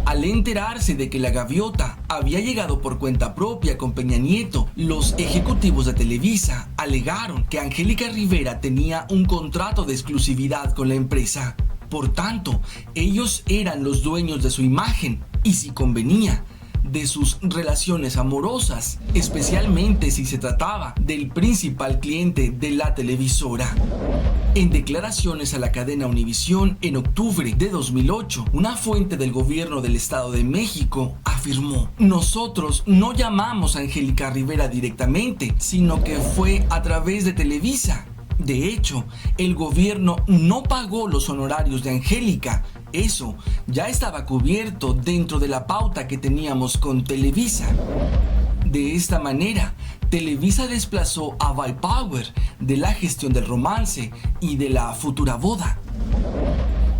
Al enterarse de que la gaviota había llegado por cuenta propia con Peña Nieto, los ejecutivos de Televisa alegaron que Angélica Rivera tenía un contrato de exclusividad con la empresa. Por tanto, ellos eran los dueños de su imagen y, si convenía, de sus relaciones amorosas, especialmente si se trataba del principal cliente de la televisora. En declaraciones a la cadena Univisión en octubre de 2008, una fuente del gobierno del Estado de México afirmó: "Nosotros no llamamos a Angélica Rivera directamente, sino que fue a través de Televisa. De hecho, el gobierno no pagó los honorarios de Angélica. Eso ya estaba cubierto dentro de la pauta que teníamos con Televisa". De esta manera, Televisa desplazó a Bypower de la gestión del romance y de la futura boda.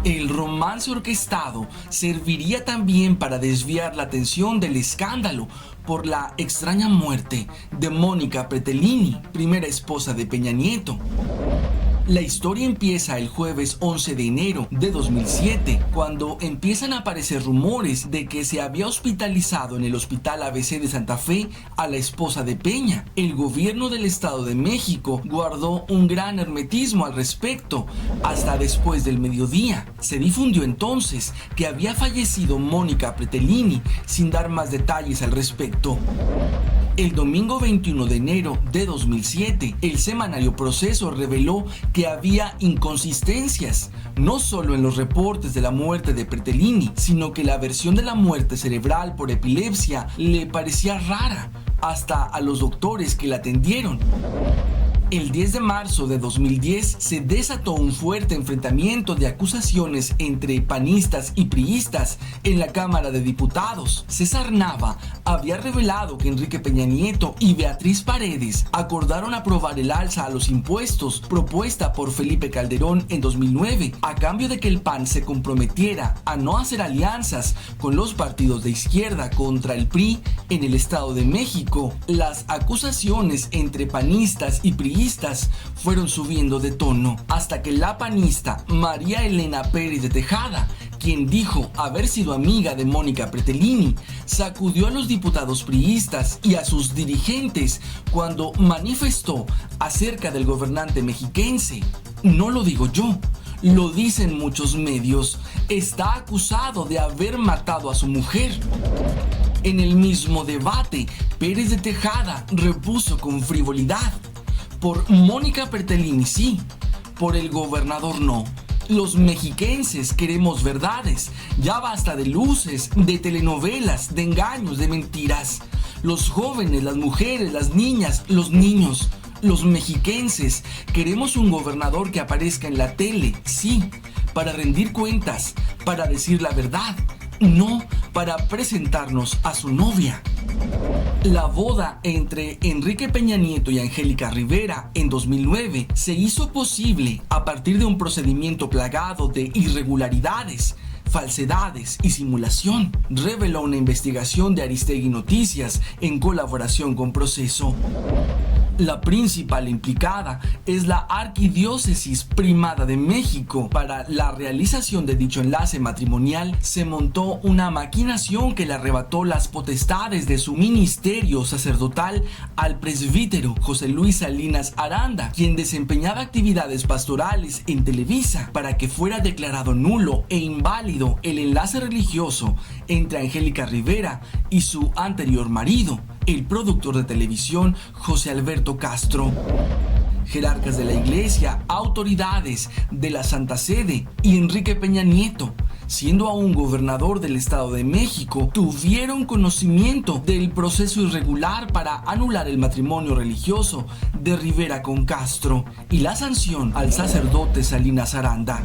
El romance orquestado serviría también para desviar la atención del escándalo por la extraña muerte de Mónica Pretelini, primera esposa de Peña Nieto. La historia empieza el jueves 11 de enero de 2007, cuando empiezan a aparecer rumores de que se había hospitalizado en el Hospital ABC de Santa Fe a la esposa de Peña. El gobierno del Estado de México guardó un gran hermetismo al respecto hasta después del mediodía. Se difundió entonces que había fallecido Mónica Pretelini sin dar más detalles al respecto. El domingo 21 de enero de 2007, el semanario Proceso reveló que había inconsistencias, no solo en los reportes de la muerte de Pretelini, sino que la versión de la muerte cerebral por epilepsia le parecía rara, hasta a los doctores que la atendieron. El 10 de marzo de 2010 se desató un fuerte enfrentamiento de acusaciones entre panistas y priistas en la Cámara de Diputados. César Nava había revelado que Enrique Peña Nieto y Beatriz Paredes acordaron aprobar el alza a los impuestos propuesta por Felipe Calderón en 2009, a cambio de que el PAN se comprometiera a no hacer alianzas con los partidos de izquierda contra el PRI en el Estado de México. Las acusaciones entre panistas y priistas fueron subiendo de tono hasta que la panista María Elena Pérez de Tejada, quien dijo haber sido amiga de Mónica Pretelini, sacudió a los diputados priistas y a sus dirigentes cuando manifestó acerca del gobernante mexiquense. No lo digo yo, lo dicen muchos medios. Está acusado de haber matado a su mujer. En el mismo debate, Pérez de Tejada repuso con frivolidad: por Mónica Pretelini sí, por el gobernador no. Los mexiquenses queremos verdades, ya basta de luces, de telenovelas, de engaños, de mentiras. Los jóvenes, las mujeres, las niñas, los niños, los mexiquenses queremos un gobernador que aparezca en la tele, sí, para rendir cuentas, para decir la verdad, no para presentarnos a su novia. La boda entre Enrique Peña Nieto y Angélica Rivera en 2009 se hizo posible a partir de un procedimiento plagado de irregularidades, falsedades y simulación, reveló una investigación de Aristegui Noticias en colaboración con Proceso. La principal implicada es la Arquidiócesis Primada de México. Para la realización de dicho enlace matrimonial se montó una maquinación que le arrebató las potestades de su ministerio sacerdotal al presbítero José Luis Salinas Aranda, quien desempeñaba actividades pastorales en Televisa, para que fuera declarado nulo e inválido el enlace religioso entre Angélica Rivera y su anterior marido, el productor de televisión José Alberto Castro. Jerarcas de la Iglesia, autoridades de la Santa Sede y Enrique Peña Nieto, siendo aún gobernador del Estado de México, tuvieron conocimiento del proceso irregular para anular el matrimonio religioso de Rivera con Castro y la sanción al sacerdote Salinas Aranda.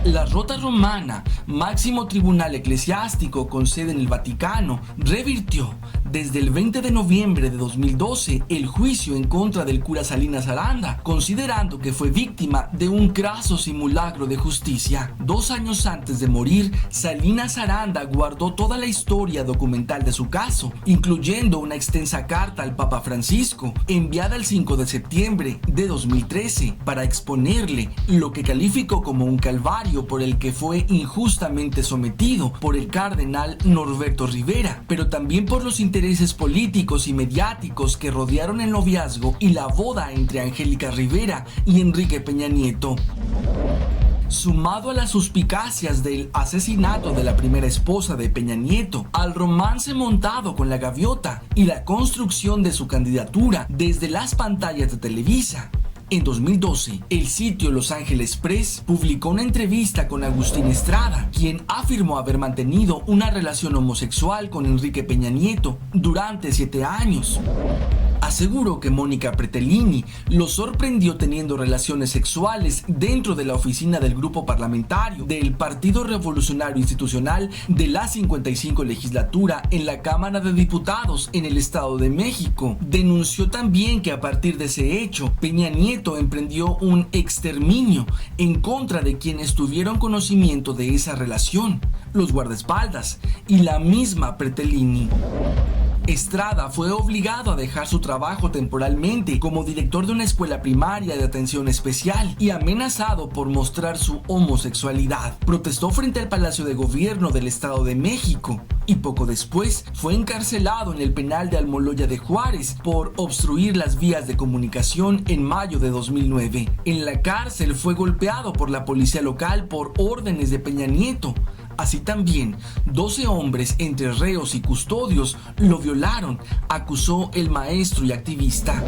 La Rota Romana, máximo tribunal eclesiástico con sede en el Vaticano, revirtió desde el 20 de noviembre de 2012 el juicio en contra del cura Salinas Aranda, considerando que fue víctima de un craso simulacro de justicia. 2 años antes de morir, Salinas Aranda guardó toda la historia documental de su caso, incluyendo una extensa carta al Papa Francisco, enviada el 5 de septiembre de 2013, para exponerle lo que calificó como un calvario por el que fue injustamente sometido por el cardenal Norberto Rivera, pero también por los intereses políticos y mediáticos que rodearon el noviazgo y la boda entre Angélica Rivera y Enrique Peña Nieto. Sumado a las suspicacias del asesinato de la primera esposa de Peña Nieto, al romance montado con la gaviota y la construcción de su candidatura desde las pantallas de Televisa, en 2012, el sitio Los Ángeles Press publicó una entrevista con Agustín Estrada, quien afirmó haber mantenido una relación homosexual con Enrique Peña Nieto durante 7 años. Aseguró que Mónica Pretelini lo sorprendió teniendo relaciones sexuales dentro de la oficina del grupo parlamentario del Partido Revolucionario Institucional de la 55 legislatura en la Cámara de Diputados en el Estado de México. Denunció también que a partir de ese hecho, Peña Nieto emprendió un exterminio en contra de quienes tuvieron conocimiento de esa relación, los guardaespaldas y la misma Pretelini. Estrada fue obligado a dejar su trabajo temporalmente como director de una escuela primaria de atención especial y amenazado por mostrar su homosexualidad. Protestó frente al Palacio de Gobierno del Estado de México y poco después fue encarcelado en el penal de Almoloya de Juárez por obstruir las vías de comunicación en mayo de 2009. En la cárcel fue golpeado por la policía local por órdenes de Peña Nieto. Así también, 12 hombres entre reos y custodios lo violaron, acusó el maestro y activista.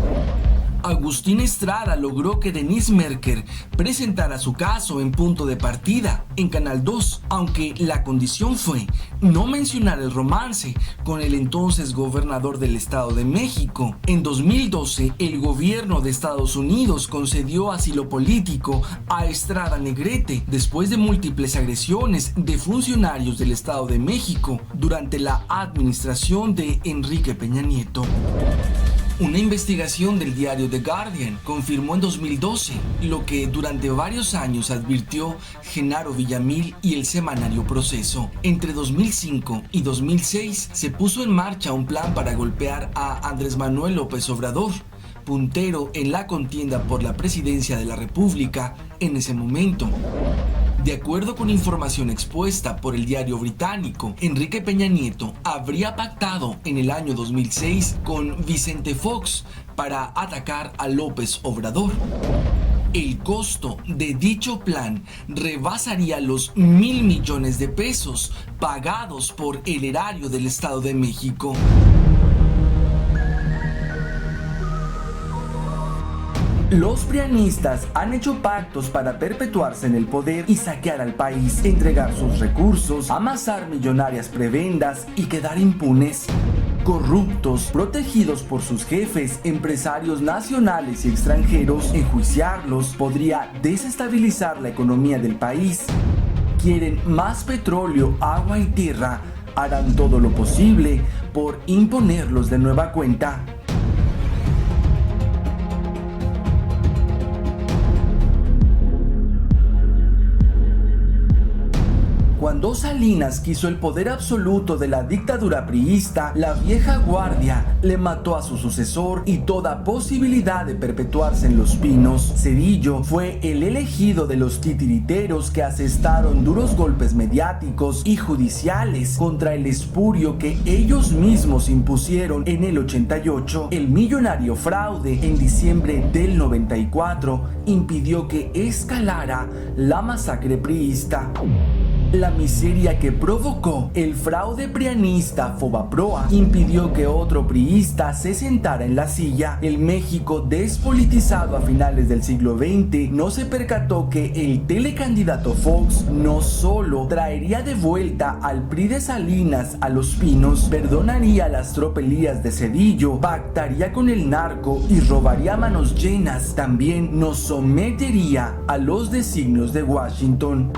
Agustín Estrada logró que Denise Merker presentara su caso en Punto de Partida en Canal 2, aunque la condición fue no mencionar el romance con el entonces gobernador del Estado de México. En 2012, el gobierno de Estados Unidos concedió asilo político a Estrada Negrete después de múltiples agresiones de funcionarios del Estado de México durante la administración de Enrique Peña Nieto. Una investigación del diario The Guardian confirmó en 2012 lo que durante varios años advirtió Genaro Villamil y el semanario Proceso. Entre 2005 y 2006 se puso en marcha un plan para golpear a Andrés Manuel López Obrador, puntero en la contienda por la presidencia de la República en ese momento. De acuerdo con información expuesta por el diario británico, Enrique Peña Nieto habría pactado en el año 2006 con Vicente Fox para atacar a López Obrador. El costo de dicho plan rebasaría los 1,000 millones de pesos pagados por el erario del Estado de México. Los prianistas han hecho pactos para perpetuarse en el poder y saquear al país, entregar sus recursos, amasar millonarias prebendas y quedar impunes. Corruptos, protegidos por sus jefes, empresarios nacionales y extranjeros, enjuiciarlos podría desestabilizar la economía del país. Quieren más petróleo, agua y tierra, harán todo lo posible por imponerlos de nueva cuenta. cuando Salinas quiso el poder absoluto de la dictadura priista, la vieja guardia le mató a su sucesor y toda posibilidad de perpetuarse en Los Pinos. Cedillo fue el elegido de los titiriteros que asestaron duros golpes mediáticos y judiciales contra el espurio que ellos mismos impusieron en el 88. El millonario fraude en diciembre del 94 impidió que escalara la masacre priista. La miseria que provocó el fraude prianista Fobaproa impidió que otro priista se sentara en la silla. El México despolitizado a finales del siglo XX no se percató que el telecandidato Fox no solo traería de vuelta al PRI de Salinas a Los Pinos, perdonaría las tropelías de Cedillo, pactaría con el narco y robaría a manos llenas. También nos sometería a los designios de Washington.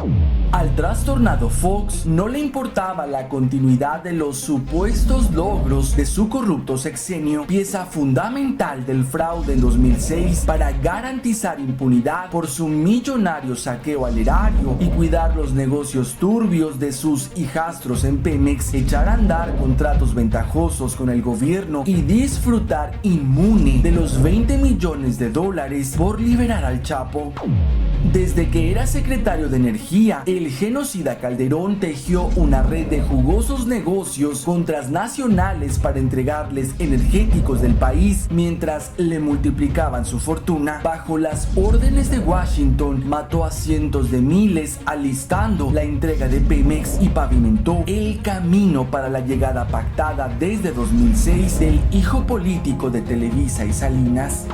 Al trastornado Fox no le importaba la continuidad de los supuestos logros de su corrupto sexenio, pieza fundamental del fraude en 2006 para garantizar impunidad por su millonario saqueo al erario y cuidar los negocios turbios de sus hijastros en Pemex, echar a andar contratos ventajosos con el gobierno y disfrutar inmune de los $20 millones por liberar al Chapo. Desde que era secretario de Energía, el genocida Calderón tejió una red de jugosos negocios con transnacionales para entregarles energéticos del país mientras le multiplicaban su fortuna. Bajo las órdenes de Washington, mató a cientos de miles alistando la entrega de Pemex y pavimentó el camino para la llegada pactada desde 2006 del hijo político de Televisa y Salinas.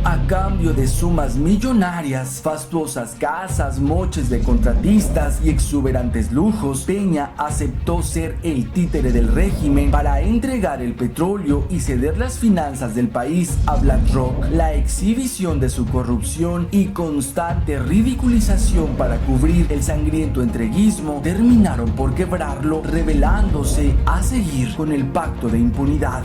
A cambio de sumas millonarias, fastuosas casas, moches de contratistas y exuberantes lujos, Peña aceptó ser el títere del régimen para entregar el petróleo y ceder las finanzas del país a BlackRock. La exhibición de su corrupción y constante ridiculización para cubrir el sangriento entreguismo terminaron por quebrarlo, revelándose a seguir con el pacto de impunidad.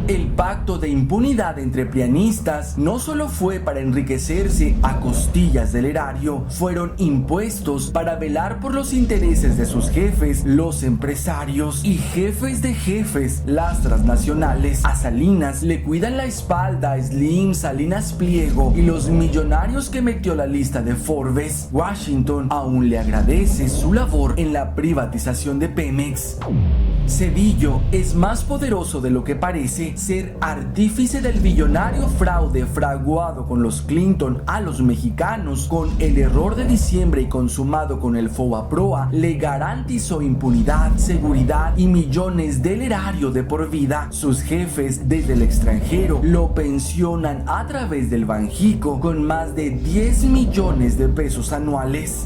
El pacto de impunidad entre prianistas no solo fue para enriquecerse a costillas del erario, fueron impuestos para velar por los intereses de sus jefes, los empresarios y jefes de jefes, las transnacionales. A Salinas le cuidan la espalda Slim, Salinas Pliego y los millonarios que metió la lista de Forbes. Washington aún le agradece su labor en la privatización de Pemex. Cedillo es más poderoso de lo que parece. Ser artífice del billonario fraude fraguado con los Clinton a los mexicanos con el error de diciembre y consumado con el Fobaproa le garantizó impunidad, seguridad y millones del erario de por vida. Sus jefes desde el extranjero lo pensionan a través del Banjico con más de 10 millones de pesos anuales.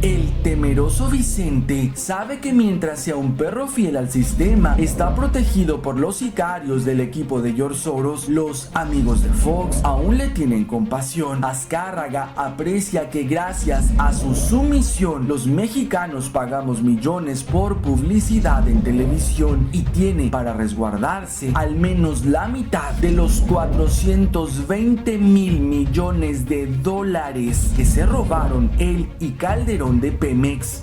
El temeroso Vicente sabe que mientras sea un perro fiel al sistema, está protegido por los sicarios del equipo de George Soros. Los amigos de Fox aún le tienen compasión. Azcárraga aprecia que gracias a su sumisión los mexicanos pagamos millones por publicidad en televisión y tiene para resguardarse al menos la mitad de los 420 mil millones de dólares que se robaron él y Calderón de Pemex.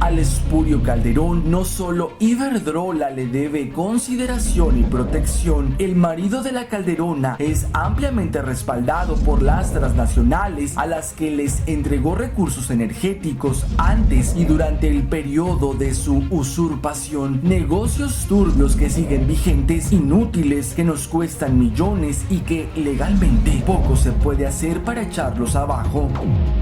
Al espurio Calderón no solo Iberdrola le debe consideración y protección, el marido de la Calderona es ampliamente respaldado por las transnacionales a las que les entregó recursos energéticos antes y durante el periodo de su usurpación. Negocios turbios que siguen vigentes, inútiles, que nos cuestan millones y que legalmente poco se puede hacer para echarlos abajo.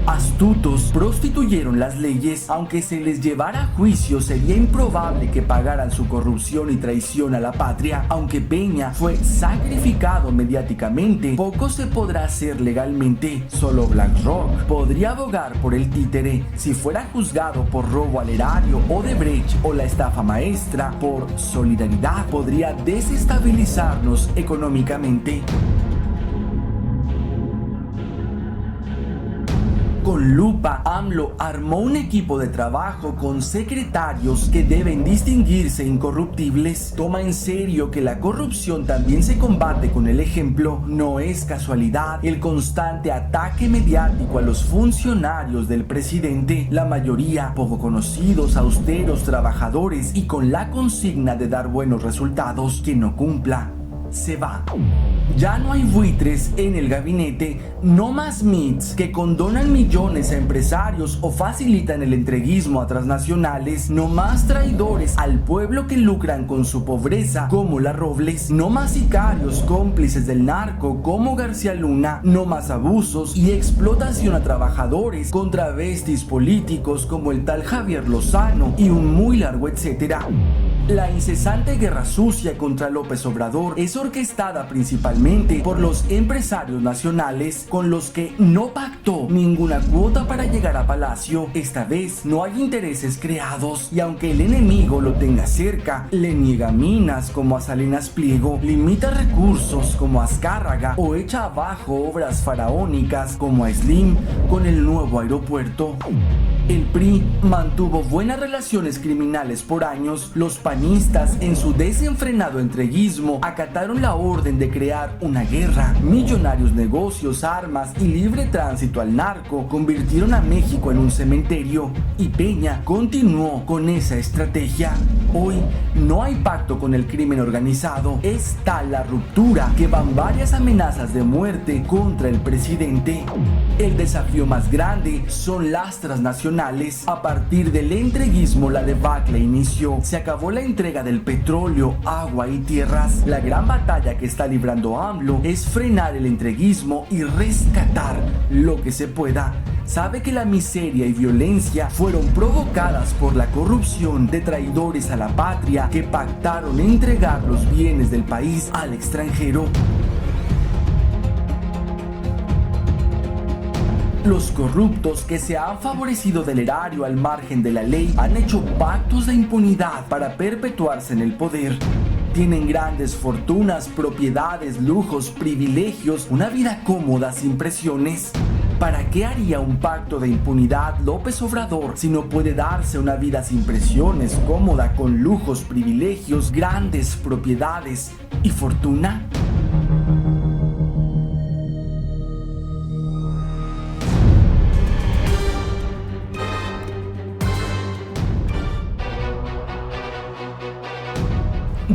Astutos prostituyeron las leyes. Aunque se les llevara a juicio, sería improbable que pagaran su corrupción y traición a la patria. Aunque Peña fue sacrificado mediáticamente, poco se podrá hacer legalmente. Solo BlackRock podría abogar por el títere. Si fuera juzgado por robo al erario, Odebrecht o la estafa maestra, por solidaridad podría desestabilizarnos económicamente. Con lupa, AMLO armó un equipo de trabajo con secretarios que deben distinguirse incorruptibles. Toma en serio que la corrupción también se combate con el ejemplo. No es casualidad el constante ataque mediático a los funcionarios del presidente, la mayoría poco conocidos, austeros, trabajadores y con la consigna de dar buenos resultados. Quien no cumpla se va. Ya no hay buitres en el gabinete, no más MITs que condonan millones a empresarios o facilitan el entreguismo a transnacionales, no más traidores al pueblo que lucran con su pobreza como la Robles, no más sicarios cómplices del narco como García Luna, no más abusos y explotación a trabajadores con travestis políticos como el tal Javier Lozano y un muy largo etcétera. La incesante guerra sucia contra López Obrador es orquestada principalmente por los empresarios nacionales con los que no pactó ninguna cuota para llegar a Palacio. Esta vez no hay intereses creados y aunque el enemigo lo tenga cerca, le niega minas como a Salinas Pliego, limita recursos como a Azcárraga o echa abajo obras faraónicas como a Slim con el nuevo aeropuerto. El PRI mantuvo buenas relaciones criminales por años. Los panistas, en su desenfrenado entreguismo, acataron la orden de crear una guerra. Millonarios negocios, armas y libre tránsito al narco convirtieron a México en un cementerio. Y Peña continuó con esa estrategia. Hoy no hay pacto con el crimen organizado. Es tal la ruptura que van varias amenazas de muerte contra el presidente. El desafío más grande son las transnacionales. A partir del entreguismo la debacle inició. Se acabó la entrega del petróleo, agua y tierras. La gran batalla que está librando AMLO es frenar el entreguismo y rescatar lo que se pueda. Sabe que la miseria y violencia fueron provocadas por la corrupción de traidores a la patria que pactaron entregar los bienes del país al extranjero. Los corruptos que se han favorecido del erario al margen de la ley han hecho pactos de impunidad para perpetuarse en el poder. Tienen grandes fortunas, propiedades, lujos, privilegios, una vida cómoda sin presiones. ¿Para qué haría un pacto de impunidad López Obrador si no puede darse una vida sin presiones, cómoda, con lujos, privilegios, grandes propiedades y fortuna?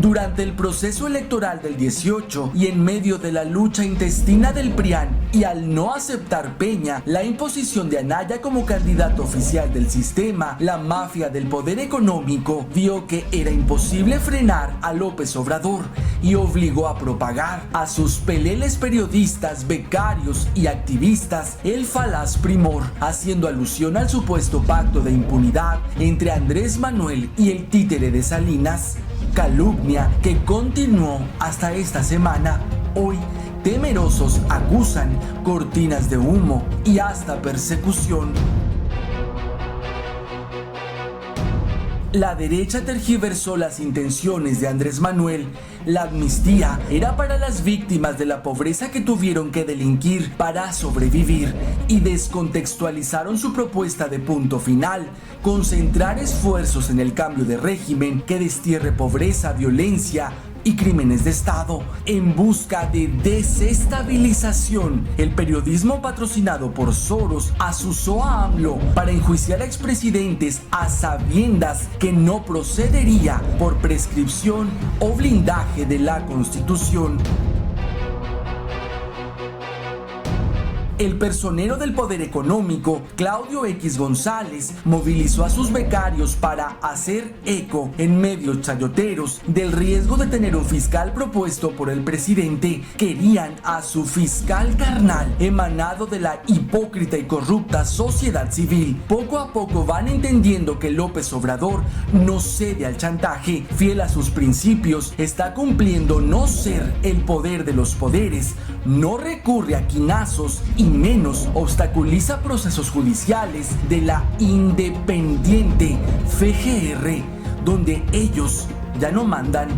Durante el proceso electoral del 18 y en medio de la lucha intestina del PRIAN y al no aceptar Peña la imposición de Anaya como candidato oficial del sistema, la mafia del poder económico vio que era imposible frenar a López Obrador y obligó a propagar a sus peleles periodistas, becarios y activistas el falaz primor, haciendo alusión al supuesto pacto de impunidad entre Andrés Manuel y el títere de Salinas. Calumnia que continuó hasta esta semana. Hoy, temerosos acusan cortinas de humo y hasta persecución. La derecha tergiversó las intenciones de Andrés Manuel. La amnistía era para las víctimas de la pobreza que tuvieron que delinquir para sobrevivir y descontextualizaron su propuesta de punto final, concentrar esfuerzos en el cambio de régimen que destierre pobreza, violencia y crímenes de Estado en busca de desestabilización. El periodismo patrocinado por Soros asusó a AMLO para enjuiciar a expresidentes a sabiendas que no procedería por prescripción o blindaje de la Constitución. El personero del poder económico, Claudio X González, movilizó a sus becarios para hacer eco en medios chayoteros del riesgo de tener un fiscal propuesto por el presidente. Querían a su fiscal carnal, emanado de la hipócrita y corrupta sociedad civil. Poco a poco van entendiendo que López Obrador no cede al chantaje, fiel a sus principios, está cumpliendo no ser el poder de los poderes, no recurre a quinazos y menos obstaculiza procesos judiciales de la independiente FGR, donde ellos ya no mandan.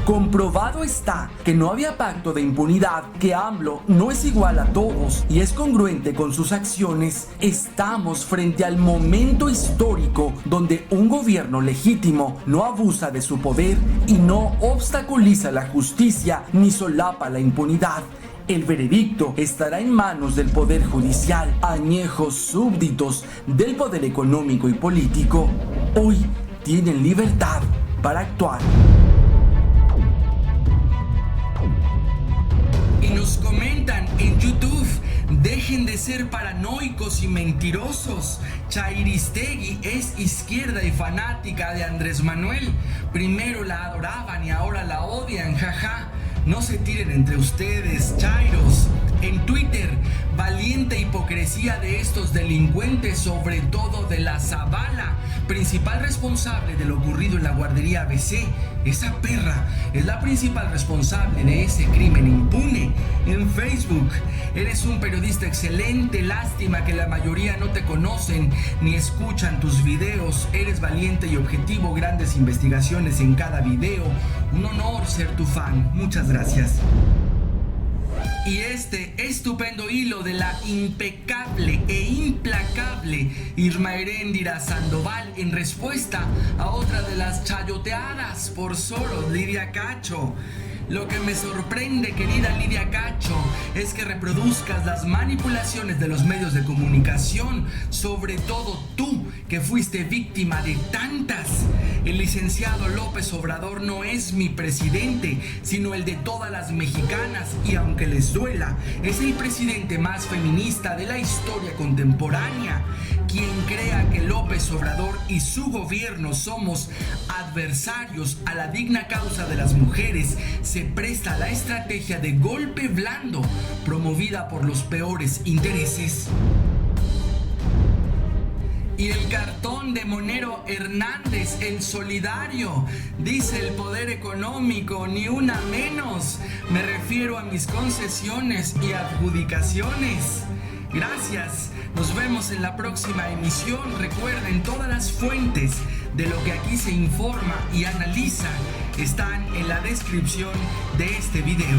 Comprobado está que no había pacto de impunidad, que AMLO no es igual a todos y es congruente con sus acciones. Estamos frente al momento histórico donde un gobierno legítimo no abusa de su poder y no obstaculiza la justicia ni solapa la impunidad. El veredicto estará en manos del Poder Judicial, añejos súbditos del poder económico y político. Hoy tienen libertad para actuar. Y nos comentan en YouTube: dejen de ser paranoicos y mentirosos. Chairistegui es izquierda y fanática de Andrés Manuel. Primero la adoraban y ahora la odian, jaja. No se tiren entre ustedes, chairos. En Twitter, valiente hipocresía de estos delincuentes, sobre todo de la Zavala, principal responsable de lo ocurrido en la guardería ABC. Esa perra es la principal responsable de ese crimen impune. En Facebook, eres un periodista excelente, lástima que la mayoría no te conocen ni escuchan tus videos. Eres valiente y objetivo, grandes investigaciones en cada video. Un honor ser tu fan, muchas gracias. Y este estupendo hilo de la impecable e implacable Irma Heréndira Sandoval en respuesta a otra de las chayoteadas por Soros, Lidia Cacho. Lo que me sorprende, querida Lidia Cacho, es que reproduzcas las manipulaciones de los medios de comunicación, sobre todo tú, que fuiste víctima de tantas. El licenciado López Obrador no es mi presidente, sino el de todas las mexicanas, y aunque les duela, es el presidente más feminista de la historia contemporánea. Quien crea que López Obrador y su gobierno somos adversarios a la digna causa de las mujeres, se presta a la estrategia de golpe blando, promovida por los peores intereses. Y el cartón de Monero Hernández, el solidario, dice el poder económico, ni una menos. Me refiero a mis concesiones y adjudicaciones. Gracias, nos vemos en la próxima emisión. Recuerden, todas las fuentes de lo que aquí se informa y analiza están en la descripción de este video.